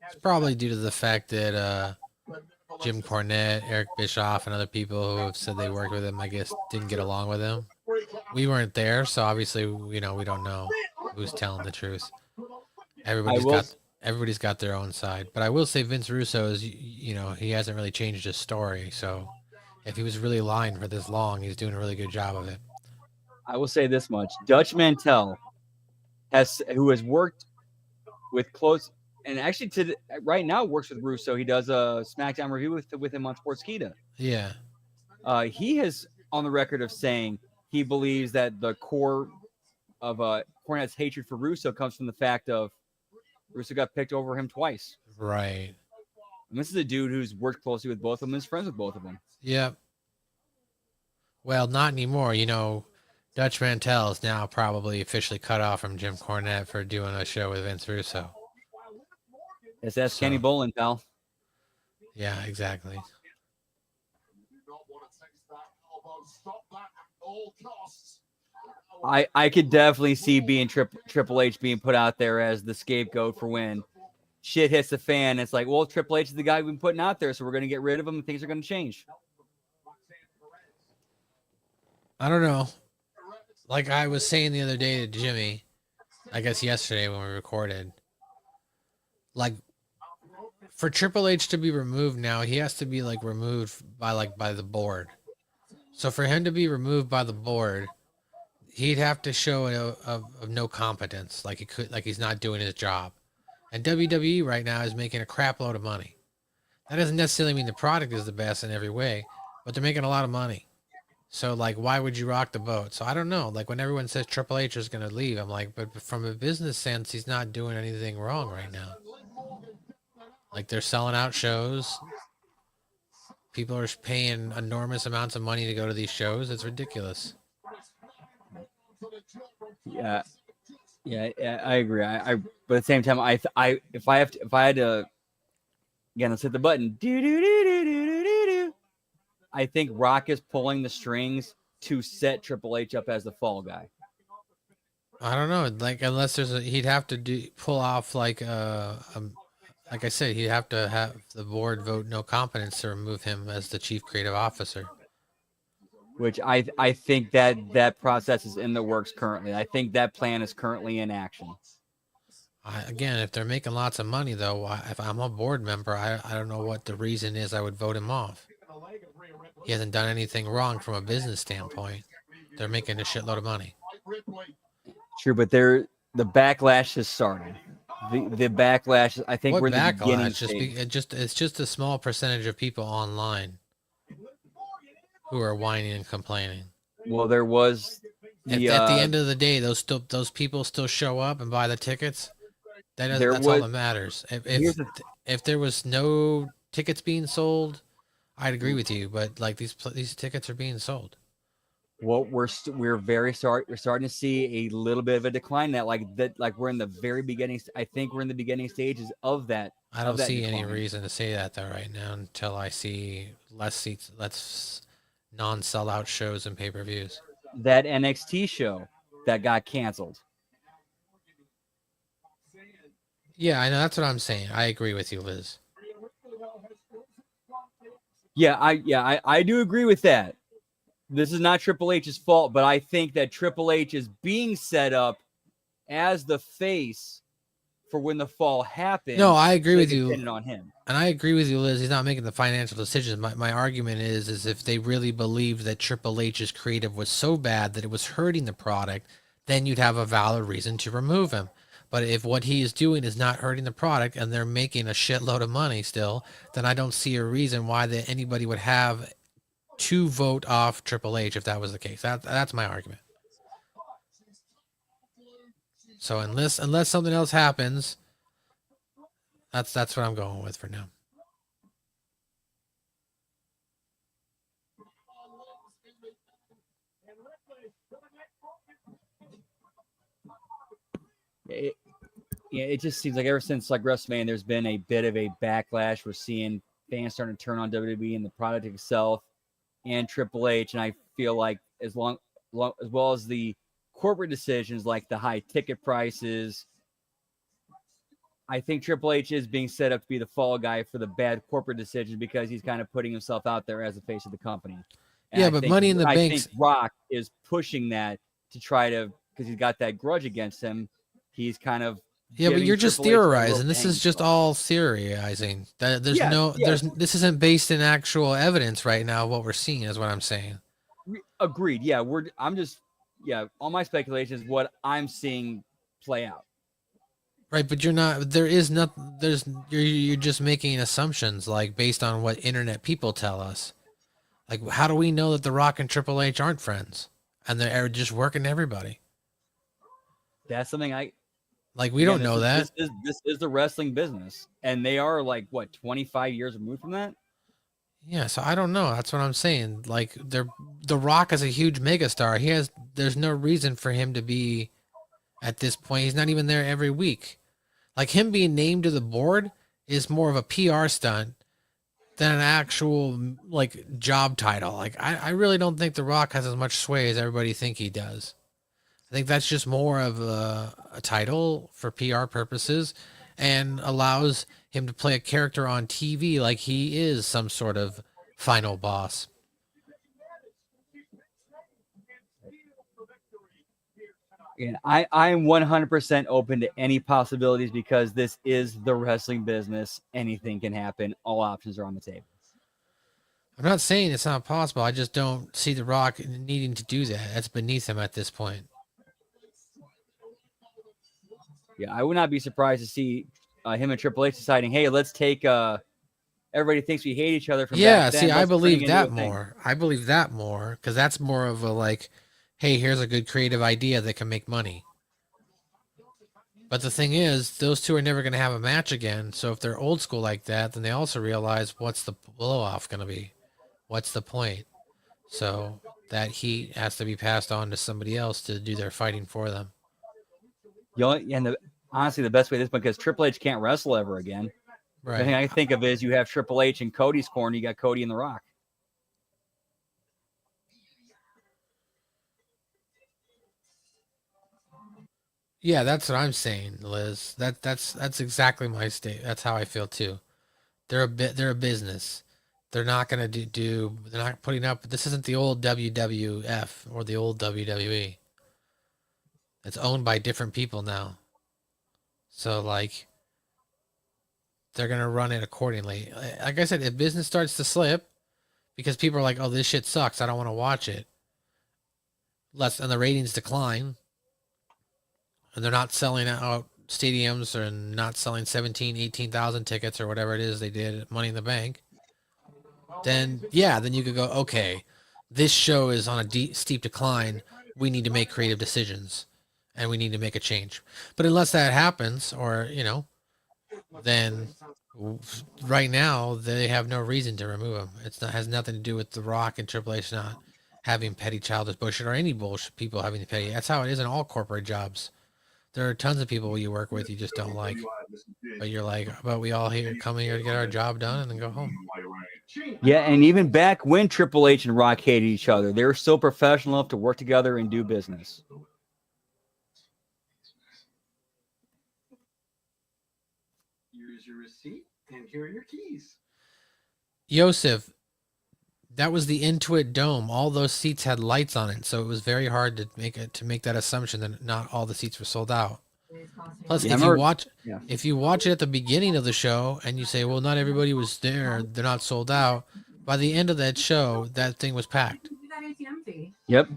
It's probably due to the fact that Jim Cornette, Eric Bischoff, and other people who have said they worked with him, I guess, didn't get along with him. We weren't there, so obviously, we don't know who's telling the truth. Everybody's got their own side. But I will say Vince Russo is, he hasn't really changed his story. So if he was really lying for this long, he's doing a really good job of it. I will say this much. Dutch Mantell, who has worked with close, and actually right now works with Russo. He does a SmackDown review with him on Sportskeeda. Yeah. He has on the record of saying he believes that the core of Cornette's hatred for Russo comes from the fact of Russo got picked over him twice. Right. And this is a dude who's worked closely with both of them and is friends with both of them. Yep. Well, not anymore. Dutch Mantell is now probably officially cut off from Jim Cornette for doing a show with Vince Russo. That's Kenny Bolin, pal. Yeah, exactly. I could definitely see being Triple H being put out there as the scapegoat for when shit hits the fan. It's like, well, Triple H is the guy we've been putting out there, so we're going to get rid of him and things are going to change. I don't know. Like I was saying the other day to Jimmy, I guess yesterday when we recorded, like for Triple H to be removed now, he has to be like removed by the board. So for him to be removed by the board, he'd have to show of no competence, like he's not doing his job. And WWE right now is making a crap load of money. That doesn't necessarily mean the product is the best in every way, but they're making a lot of money. So like, why would you rock the boat? So I don't know. Like when everyone says Triple H is going to leave, I'm like, but from a business sense, he's not doing anything wrong right now. Like they're selling out shows. People are paying enormous amounts of money to go to these shows. It's ridiculous. Yeah, I agree. But at the same time, if I had to, again, let's hit the button. I think Rock is pulling the strings to set Triple H up as the fall guy. I don't know. Like unless he'd have to pull off like like I said, he'd have to have the board vote no competence to remove him as the chief creative officer. Which I think that process is in the works currently. I think that plan is currently in action. Again, if they're making lots of money, though, if I'm a board member, I don't know what the reason is I would vote him off. He hasn't done anything wrong from a business standpoint. They're making a shitload of money. True, but the backlash has started. The backlash, I think What we're in the beginning backlash? It's just a small percentage of people online who are whining and complaining. Well, there was at the end of the day, those people still show up and buy the tickets. That's all that matters. If there was no tickets being sold, I'd agree with you. But like these tickets are being sold. Well, we're very sorry. We're starting to see a little bit of a decline. Like we're in the very beginning. I think we're in the beginning stages of that. I don't see any reason to say that though right now until I see less seats, less non-sellout shows and pay-per-views. That NXT show that got canceled. Yeah, I know. That's what I'm saying. I agree with you, Liz. Yeah, I do agree with that. This is not Triple H's fault, but I think that Triple H is being set up as the face for when the fall happens. No, I agree with you. On him. And I agree with you, Liz. He's not making the financial decisions. My argument is if they really believed that Triple H's creative was so bad that it was hurting the product, then you'd have a valid reason to remove him. But if what he is doing is not hurting the product and they're making a shitload of money still, then I don't see a reason why anybody would have to vote off Triple H if that was the case. That's my argument. So unless something else happens, that's what I'm going with for now. It just seems like ever since like WrestleMania, there's been a bit of a backlash. We're seeing fans starting to turn on WWE and the product itself and Triple H, and I feel like as well as the corporate decisions like the high ticket prices, I think Triple H is being set up to be the fall guy for the bad corporate decisions because he's kind of putting himself out there as the face of the company. And yeah, but Money in the Bank. I think Rock is pushing that to try to, because he's got that grudge against him. He's kind of but you're just theorizing. This is just all theorizing. This isn't based in actual evidence right now. What we're seeing is what I'm saying. Agreed. Yeah, all my speculation is what I'm seeing play out. Right, but you're not. You're just making assumptions like based on what internet people tell us. Like, how do we know that The Rock and Triple H aren't friends and they're just working everybody? That's something we don't know that. This is the wrestling business, and they are 25 years removed from that. Yeah, so I don't know. That's what I'm saying. Like, The Rock is a huge megastar. There's no reason for him to be at this point. He's not even there every week. Like, him being named to the board is more of a PR stunt than an actual like job title. Like I really don't think The Rock has as much sway as everybody think he does. I think that's just more of a title for PR purposes and allows him to play a character on TV like he is some sort of final boss. And I'm 100% open to any possibilities because this is the wrestling business. Anything can happen. All options are on the table. I'm not saying it's not possible. I just don't see The Rock needing to do that. That's beneath him at this point. Yeah, I would not be surprised to see him and Triple H deciding, hey, let's take everybody thinks we hate each other from Yeah, back then. see, I Let's bring believe it that into a thing. more. I believe that more because that's more of a like, hey, here's a good creative idea that can make money. But the thing is, those two are never going to have a match again. So if they're old school like that, then they also realize what's the blow off going to be? What's the point? So that heat has to be passed on to somebody else to do their fighting for them. Honestly, the best way this because Triple H can't wrestle ever again. The thing Right. I think of is you have Triple H in Cody's corner. You got Cody and The Rock. Yeah, that's what I'm saying, Liz. That's exactly my state. That's how I feel too. They're a business. They're not gonna they're not putting up. This isn't the old WWF or the old WWE. It's owned by different people now. So like they're gonna run it accordingly. Like I said, if business starts to slip because people are like, "Oh, this shit sucks. I don't want to watch it," and the ratings decline, and they're not selling out stadiums or not selling 17, 18,000 tickets or whatever it is they did at Money in the Bank, then yeah, then you could go, okay, this show is on a steep decline. We need to make creative decisions and we need to make a change. But unless that happens, or, then right now they have no reason to remove him. Has nothing to do with The Rock and Triple H not having petty childish bullshit or any bullshit people having to petty. That's how it is in all corporate jobs. There are tons of people you work with you just don't like, but you're like, but we all come here to get our job done and then go home. Yeah, and even back when Triple H and Rock hated each other, they were still professional enough to work together and do business. Here's your receipt, and here are your keys. Yosef, that was the Intuit Dome. All those seats had lights on it, so it was very hard to make that assumption that not all the seats were sold out. Plus, if you watch it at the beginning of the show and you say, well, not everybody was there, they're not sold out. By the end of that show, that thing was packed. Yep.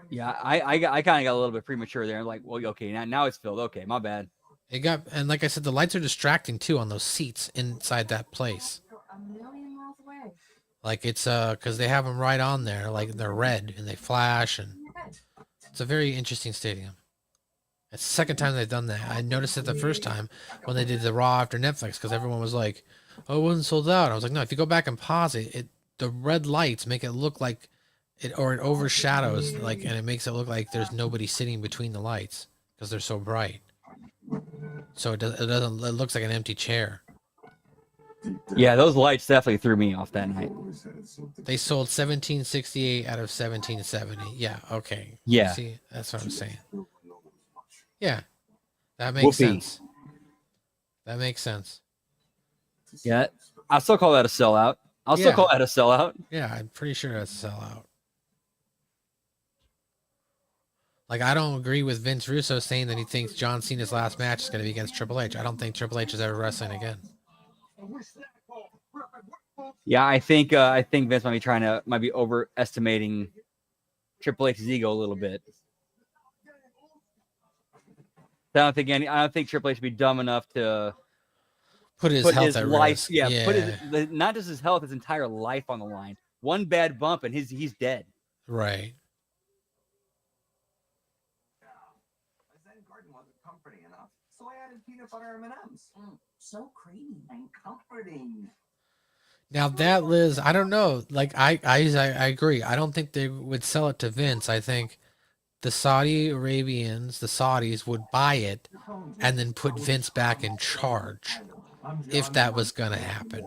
Yeah, I kind of got a little bit premature there. I'm like, well, okay, now it's filled. Okay, my bad. And like I said, the lights are distracting too on those seats inside that place. Like it's because they have them right on there, like they're red and they flash, and it's a very interesting stadium. It's the second time they've done that. I noticed it the first time when they did the Raw after Netflix because everyone was like, "Oh, it wasn't sold out." I was like, "No, if you go back and pause it, the red lights make it look like it overshadows and it makes it look like there's nobody sitting between the lights because they're so bright. So it looks like an empty chair." Yeah, those lights definitely threw me off that night. They sold 1768 out of 1770. Yeah, okay. Yeah. See, that's what I'm saying. Yeah, that makes sense. That makes sense. Yeah, I'll still call that a sellout. Still call that a sellout. Yeah, I'm pretty sure that's a sellout. Like, I don't agree with Vince Russo saying that he thinks John Cena's last match is going to be against Triple H. I don't think Triple H is ever wrestling again. Yeah, I think Vince might be overestimating Triple H's ego a little bit. I don't think Triple H would be dumb enough to put his health at life. Risk. Yeah, put not just his health, his entire life on the line. One bad bump and he's dead. Right. Garden wasn't comforting enough, so I added peanut butter M&Ms. So creamy And comforting. Now that, Liz, I don't know. Like I agree. I don't think they would sell it to Vince. I think the Saudi Arabians, the Saudis, would buy it and then put Vince back in charge if that was going to happen.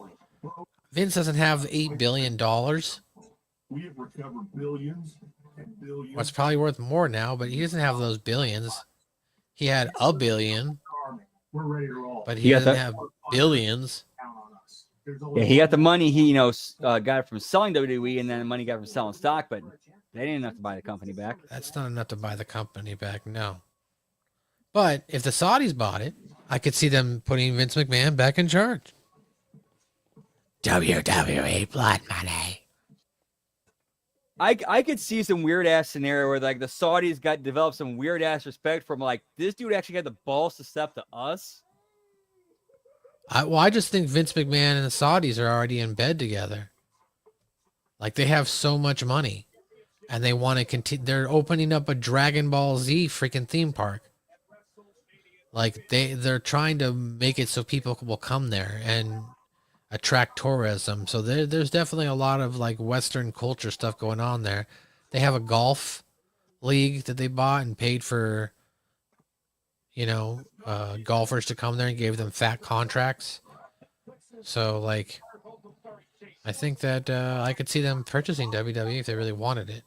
Vince doesn't have $8 billion. We have recovered billions and billions. Well, it's probably worth more now, but he doesn't have those billions. He had a billion, We're ready to roll. but He he got doesn't the- have billions. Count on us. There's Yeah, always he got the money he got it from selling WWE, and then the money he got from selling stock, but they didn't have to buy the company back. That's not enough to buy the company back, no. But if the Saudis bought it, I could see them putting Vince McMahon back in charge. WWE blood money. I could see some weird ass scenario where like the Saudis developed some weird ass respect from like this dude actually had the balls to step to us. I just think Vince McMahon and the Saudis are already in bed together. Like they have so much money, and they want to continue. They're opening up a Dragon Ball Z freaking theme park. Like they're trying to make it so people will come there and attract tourism. So there's definitely a lot of like Western culture stuff going on there. They have a golf league that they bought and paid for, golfers to come there and gave them fat contracts. So like, I think that I could see them purchasing WWE if they really wanted it.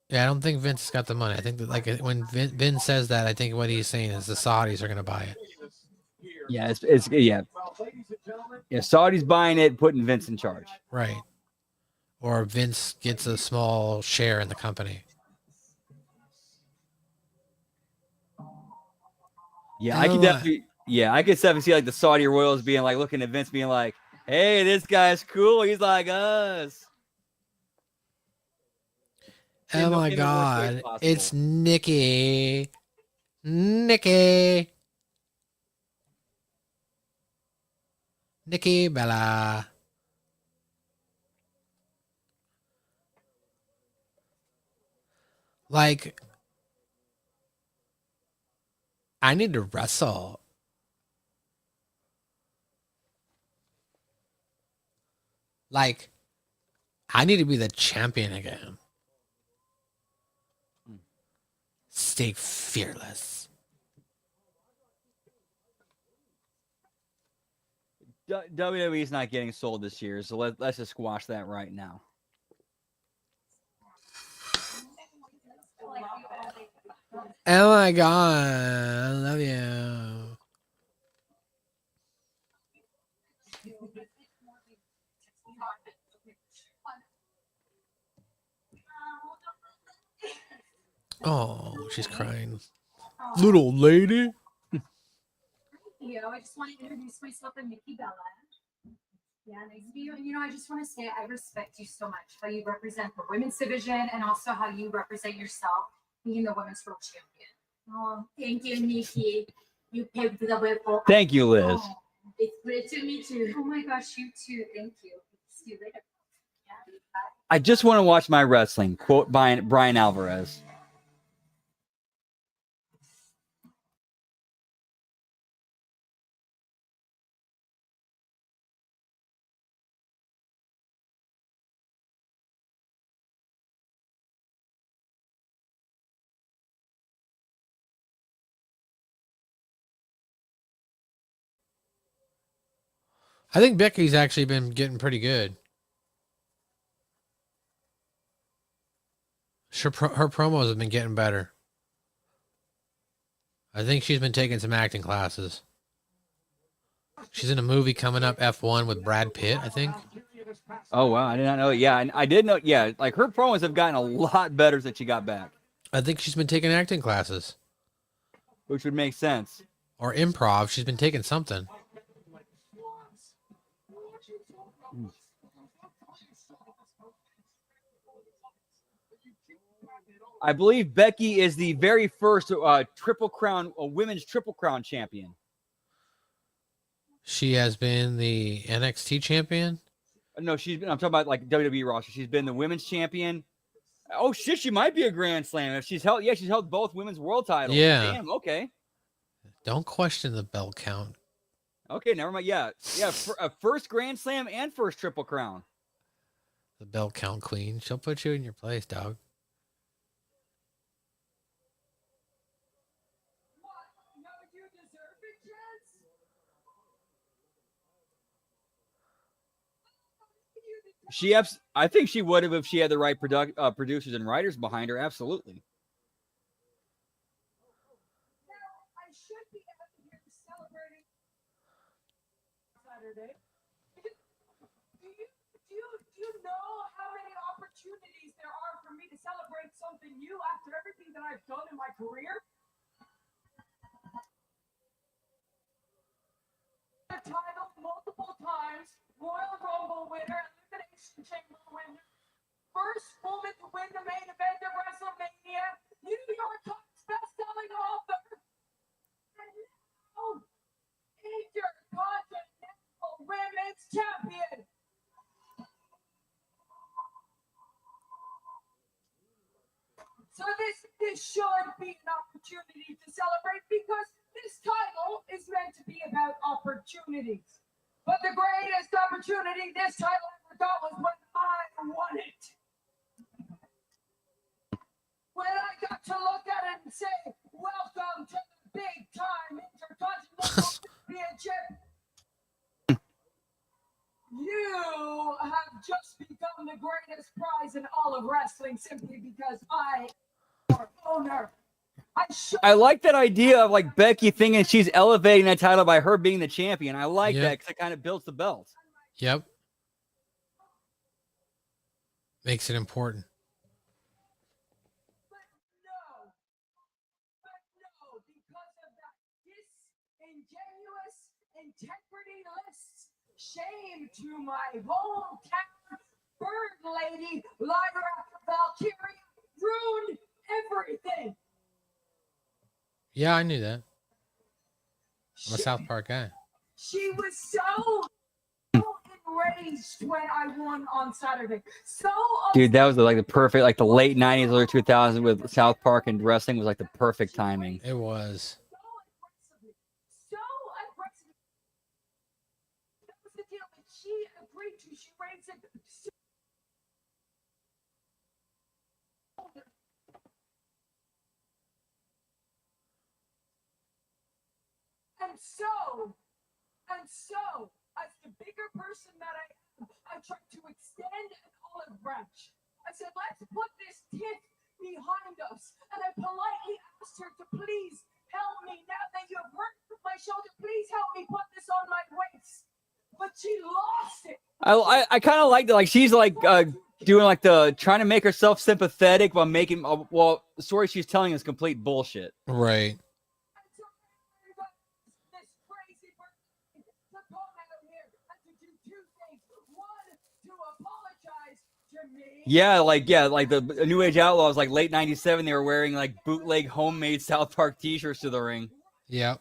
Yeah, I don't think Vince has got the money. I think that like when Vince says that, I think what he's saying is the Saudis are going to buy it. Yeah, yeah. Saudis buying it, putting Vince in charge. Right. Or Vince gets a small share in the company. Yeah, I could definitely. Yeah, I could definitely see like the Saudi royals being like looking at Vince, being like, "Hey, this guy's cool. He's like us." Oh my God! It's Nikki. Nikki Bella. Like, I need to wrestle. Like, I need to be the champion again. Stay fearless. WWE's not getting sold this year, so let's just squash that right now. Oh my God, I love you. Oh, she's crying. Little lady. I just want to introduce myself. I'm Nikki Bella. Yeah, nice to meet you. And I just want to say I respect you so much, how you represent the women's division and also how you represent yourself being the women's world champion. Oh, thank you, Nikki. You paved the way for. Thank you, Liz. Oh, it's great to meet you. Oh my gosh, you too. Thank you. See you later. Yeah, bye. I just want to watch my wrestling. Quote by Brian Alvarez. I think Becky's actually been getting pretty good. Her promos have been getting better. I think she's been taking some acting classes. She's in a movie coming up, F1, with Brad Pitt, I think. Oh, wow. I did not know. Yeah, I did know. Yeah, like her promos have gotten a lot better since she got back. I think she's been taking acting classes. Which would make sense. Or improv. She's been taking something. I believe Becky is the very first women's Triple Crown champion. She has been the NXT champion? No, I'm talking about like WWE roster. She's been the women's champion. Oh shit, she might be a Grand Slam if she's held. Yeah, she's held both women's world titles. Yeah. Damn. Okay. Don't question the belt count. Okay, never mind. Yeah. First Grand Slam and first Triple Crown. The belt count queen. She'll put you in your place, dog. deserve it, Jess? I think she would have if she had the right producers and writers behind her. Absolutely. Now, I should be out here celebrating Saturday. Do you know how many opportunities there are for me to celebrate something new after everything that I've done in my career? The title multiple times, Royal Rumble winner, Elimination Chamber winner, first woman to win the main event of WrestleMania, New York Times best-selling author, and now Intercontinental Women's Champion. So this should be an opportunity to celebrate because this title is meant to be about opportunities. But the greatest opportunity this title ever got was when I won it. When I got to look at it and say, welcome to the big time Intercontinental Championship. You have just become the greatest prize in all of wrestling simply because I am your owner. I like that idea of like Becky thinking she's elevating that title by her being the champion. I like that because it kind of builds the belt. Yep. Makes it important. But no, because of that disingenuous integrity list, shame to my hometown bird lady, Lyra Valkyria, ruined everything. Yeah, I knew that. I'm a South Park guy. She was so enraged when I won on Saturday. So Dude, that was like the perfect, like the late 90s, early 2000s with South Park and wrestling was like the perfect timing. It was. So aggressively. That was the deal that she agreed to. She raised it. And so, as the bigger person that I am, I tried to extend an olive branch. I said, let's put this tiff behind us. And I politely asked her to please help me. Now that you have hurt my shoulder, please help me put this on my waist. But she lost it. I kind of liked it. Like she's like doing like the trying to make herself sympathetic while making well the story she's telling is complete bullshit. Right. Yeah, like the New Age Outlaws, like late '97, they were wearing like bootleg homemade South Park T-shirts to the ring. Yep.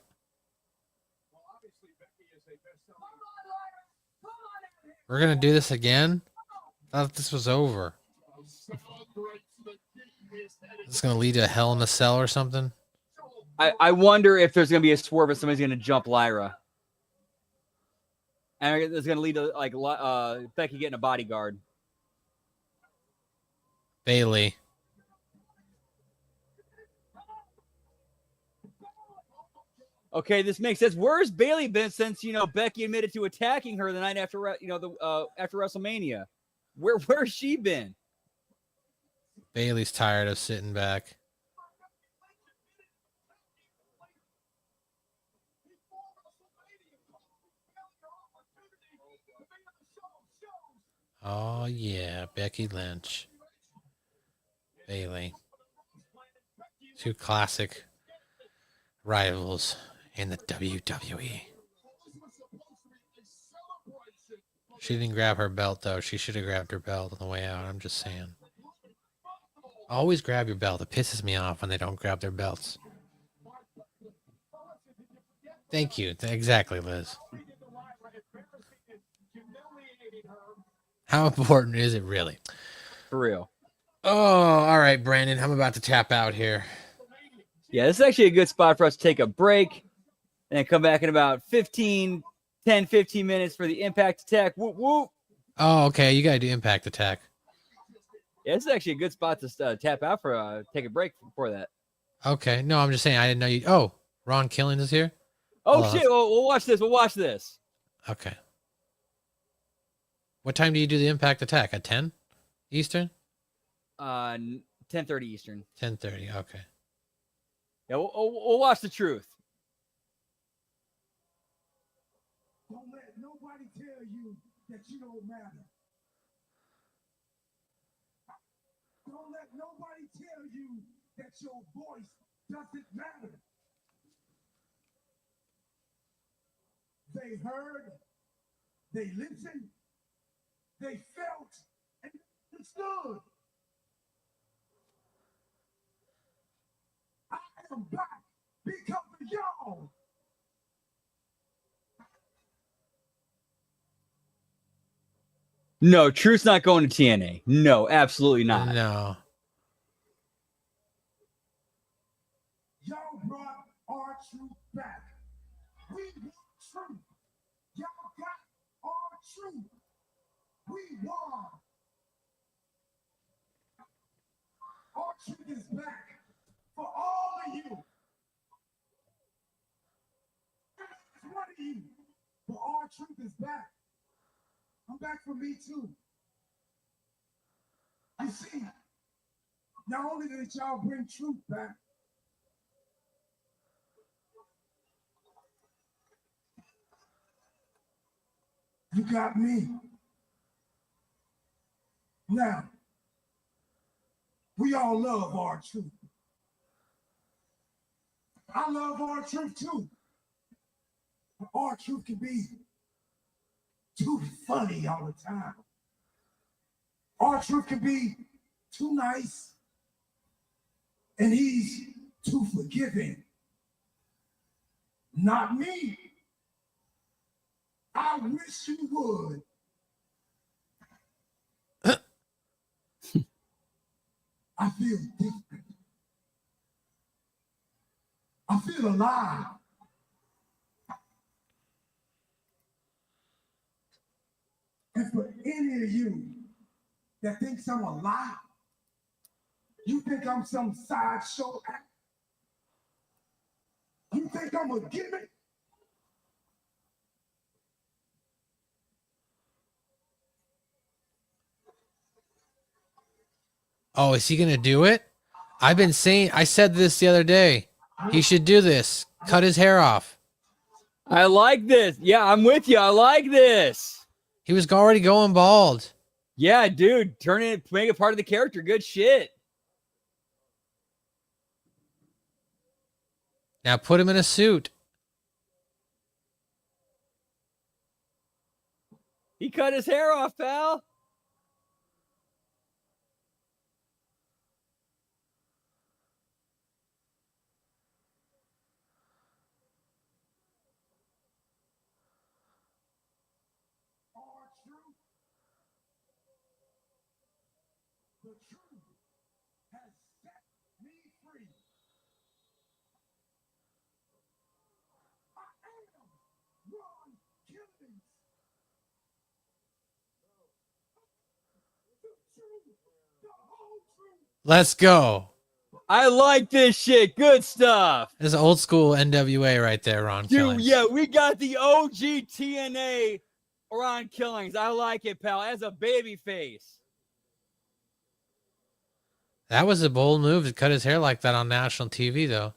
We're gonna do this again? I thought this was over. It's gonna lead to a Hell in a Cell or something. I wonder if there's gonna be a swerve if somebody's gonna jump Lyra, and it's gonna lead to like Becky getting a bodyguard. Bailey. Okay, this makes sense. Where's Bailey been since Becky admitted to attacking her the night after after WrestleMania? Where's she been? Bailey's tired of sitting back. Oh yeah, Becky Lynch. Bailey. Two classic rivals in the WWE. She didn't grab her belt though. She should have grabbed her belt on the way out. I'm just saying. Always grab your belt. It pisses me off when they don't grab their belts. Thank you. Exactly, Liz. How important is it really? For real. Oh, all right, Brandon. I'm about to tap out here. Yeah, this is actually a good spot for us to take a break and then come back in about 10, 15 minutes for the Impact Attack. Whoop, whoop. Oh, okay. You got to do Impact Attack. Yeah, this is actually a good spot to tap out for take a break for that. Okay. No, I'm just saying I didn't know you. Oh, Ron Killings is here. Oh Hold on. shit! We'll watch this. We'll watch this. Okay. What time do you do the impact attack? At 10 Eastern? 10:30 Eastern. 10:30. Okay. Yeah, we'll watch the truth. Don't let nobody tell you that you don't matter. Don't let nobody tell you that your voice doesn't matter. They heard, they listened, they felt, and understood. I am back because of y'all. No, Truth's not going to TNA. No, absolutely not. No. Y'all brought our truth back. We want truth. Y'all got our truth. We won. Our truth is back for all of you. Every one of you. But our truth is back. I'm back for me too. You see, not only did y'all bring truth back, you got me. Now, we all love our truth. I love our truth too. But our truth can be too funny all the time. Our truth can be too nice. And he's too forgiving. Not me. I wish you would. I feel different. I feel alive. And for any of you that thinks I'm alive, you think I'm some sideshow act? You think I'm a gimmick? Oh, is he going to do it? I've been saying, I said this the other day. He should do this. Cut his hair off. I like this. Yeah, I'm with you. I like this. He was already going bald. Yeah, dude, turn it, make it part of the character. Good shit. Now put him in a suit. He cut his hair off, pal. Our truth. The truth has set me free. I am Ron Killings. The truth, the whole truth. Let's go. I like this shit. Good stuff. This is old school NWA right there, Ron Dude, Killings. yeah, we got the OG TNA Ron Killings. I like it, pal. As a baby face. That was a bold move to cut his hair like that on national TV, though.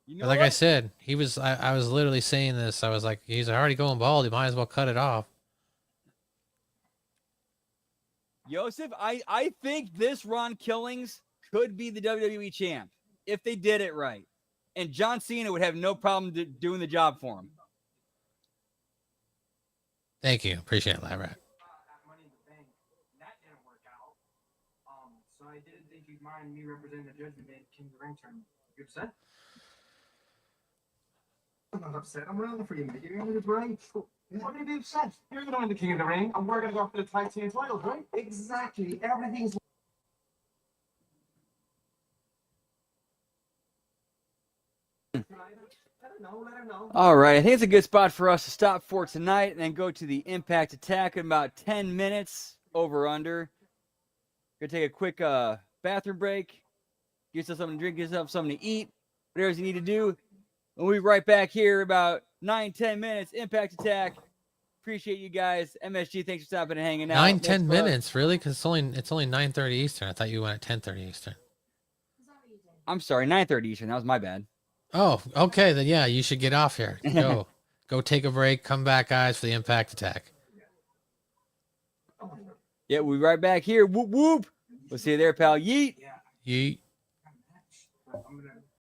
You But know like what? I said, he was. I was literally saying this. I was like, he's already going bald. He might as well cut it off. Yosef, I think this Ron Killings could be the WWE champ if they did it right. And John Cena would have no problem doing the job for him. Thank you. Appreciate it, Labrat. Money in the Bank, that didn't work out. So I didn't think you'd mind me representing the Judgment Day at King of the Ring tournament. You upset? I'm not upset. I'm rooting for you, man. You're gonna do great. What do you be upset? You're gonna win the King of the Ring, and we're gonna go for the tag team titles, right? Exactly. Everything's. Let her know. All right, I think it's a good spot for us to stop for tonight and then go to the Impact Attack in about 10 minutes, over under. Gonna take a quick bathroom break, get yourself something to drink, get yourself something to eat, whatever you need to do. We'll be right back here about 9-10 minutes. Impact Attack. Appreciate you guys. MSG, thanks for stopping and hanging out. 9-10 minutes, really? Because it's only 9:30 Eastern. I thought you went at 10:30 Eastern. I'm sorry, 9:30 Eastern. That was my bad. Oh, okay. Then yeah, you should get off here. Go take a break. Come back, guys, for the Impact Attack. Yeah, we'll be right back here. Whoop whoop. We'll see you there, pal. Yeet. Yeet. I'm gonna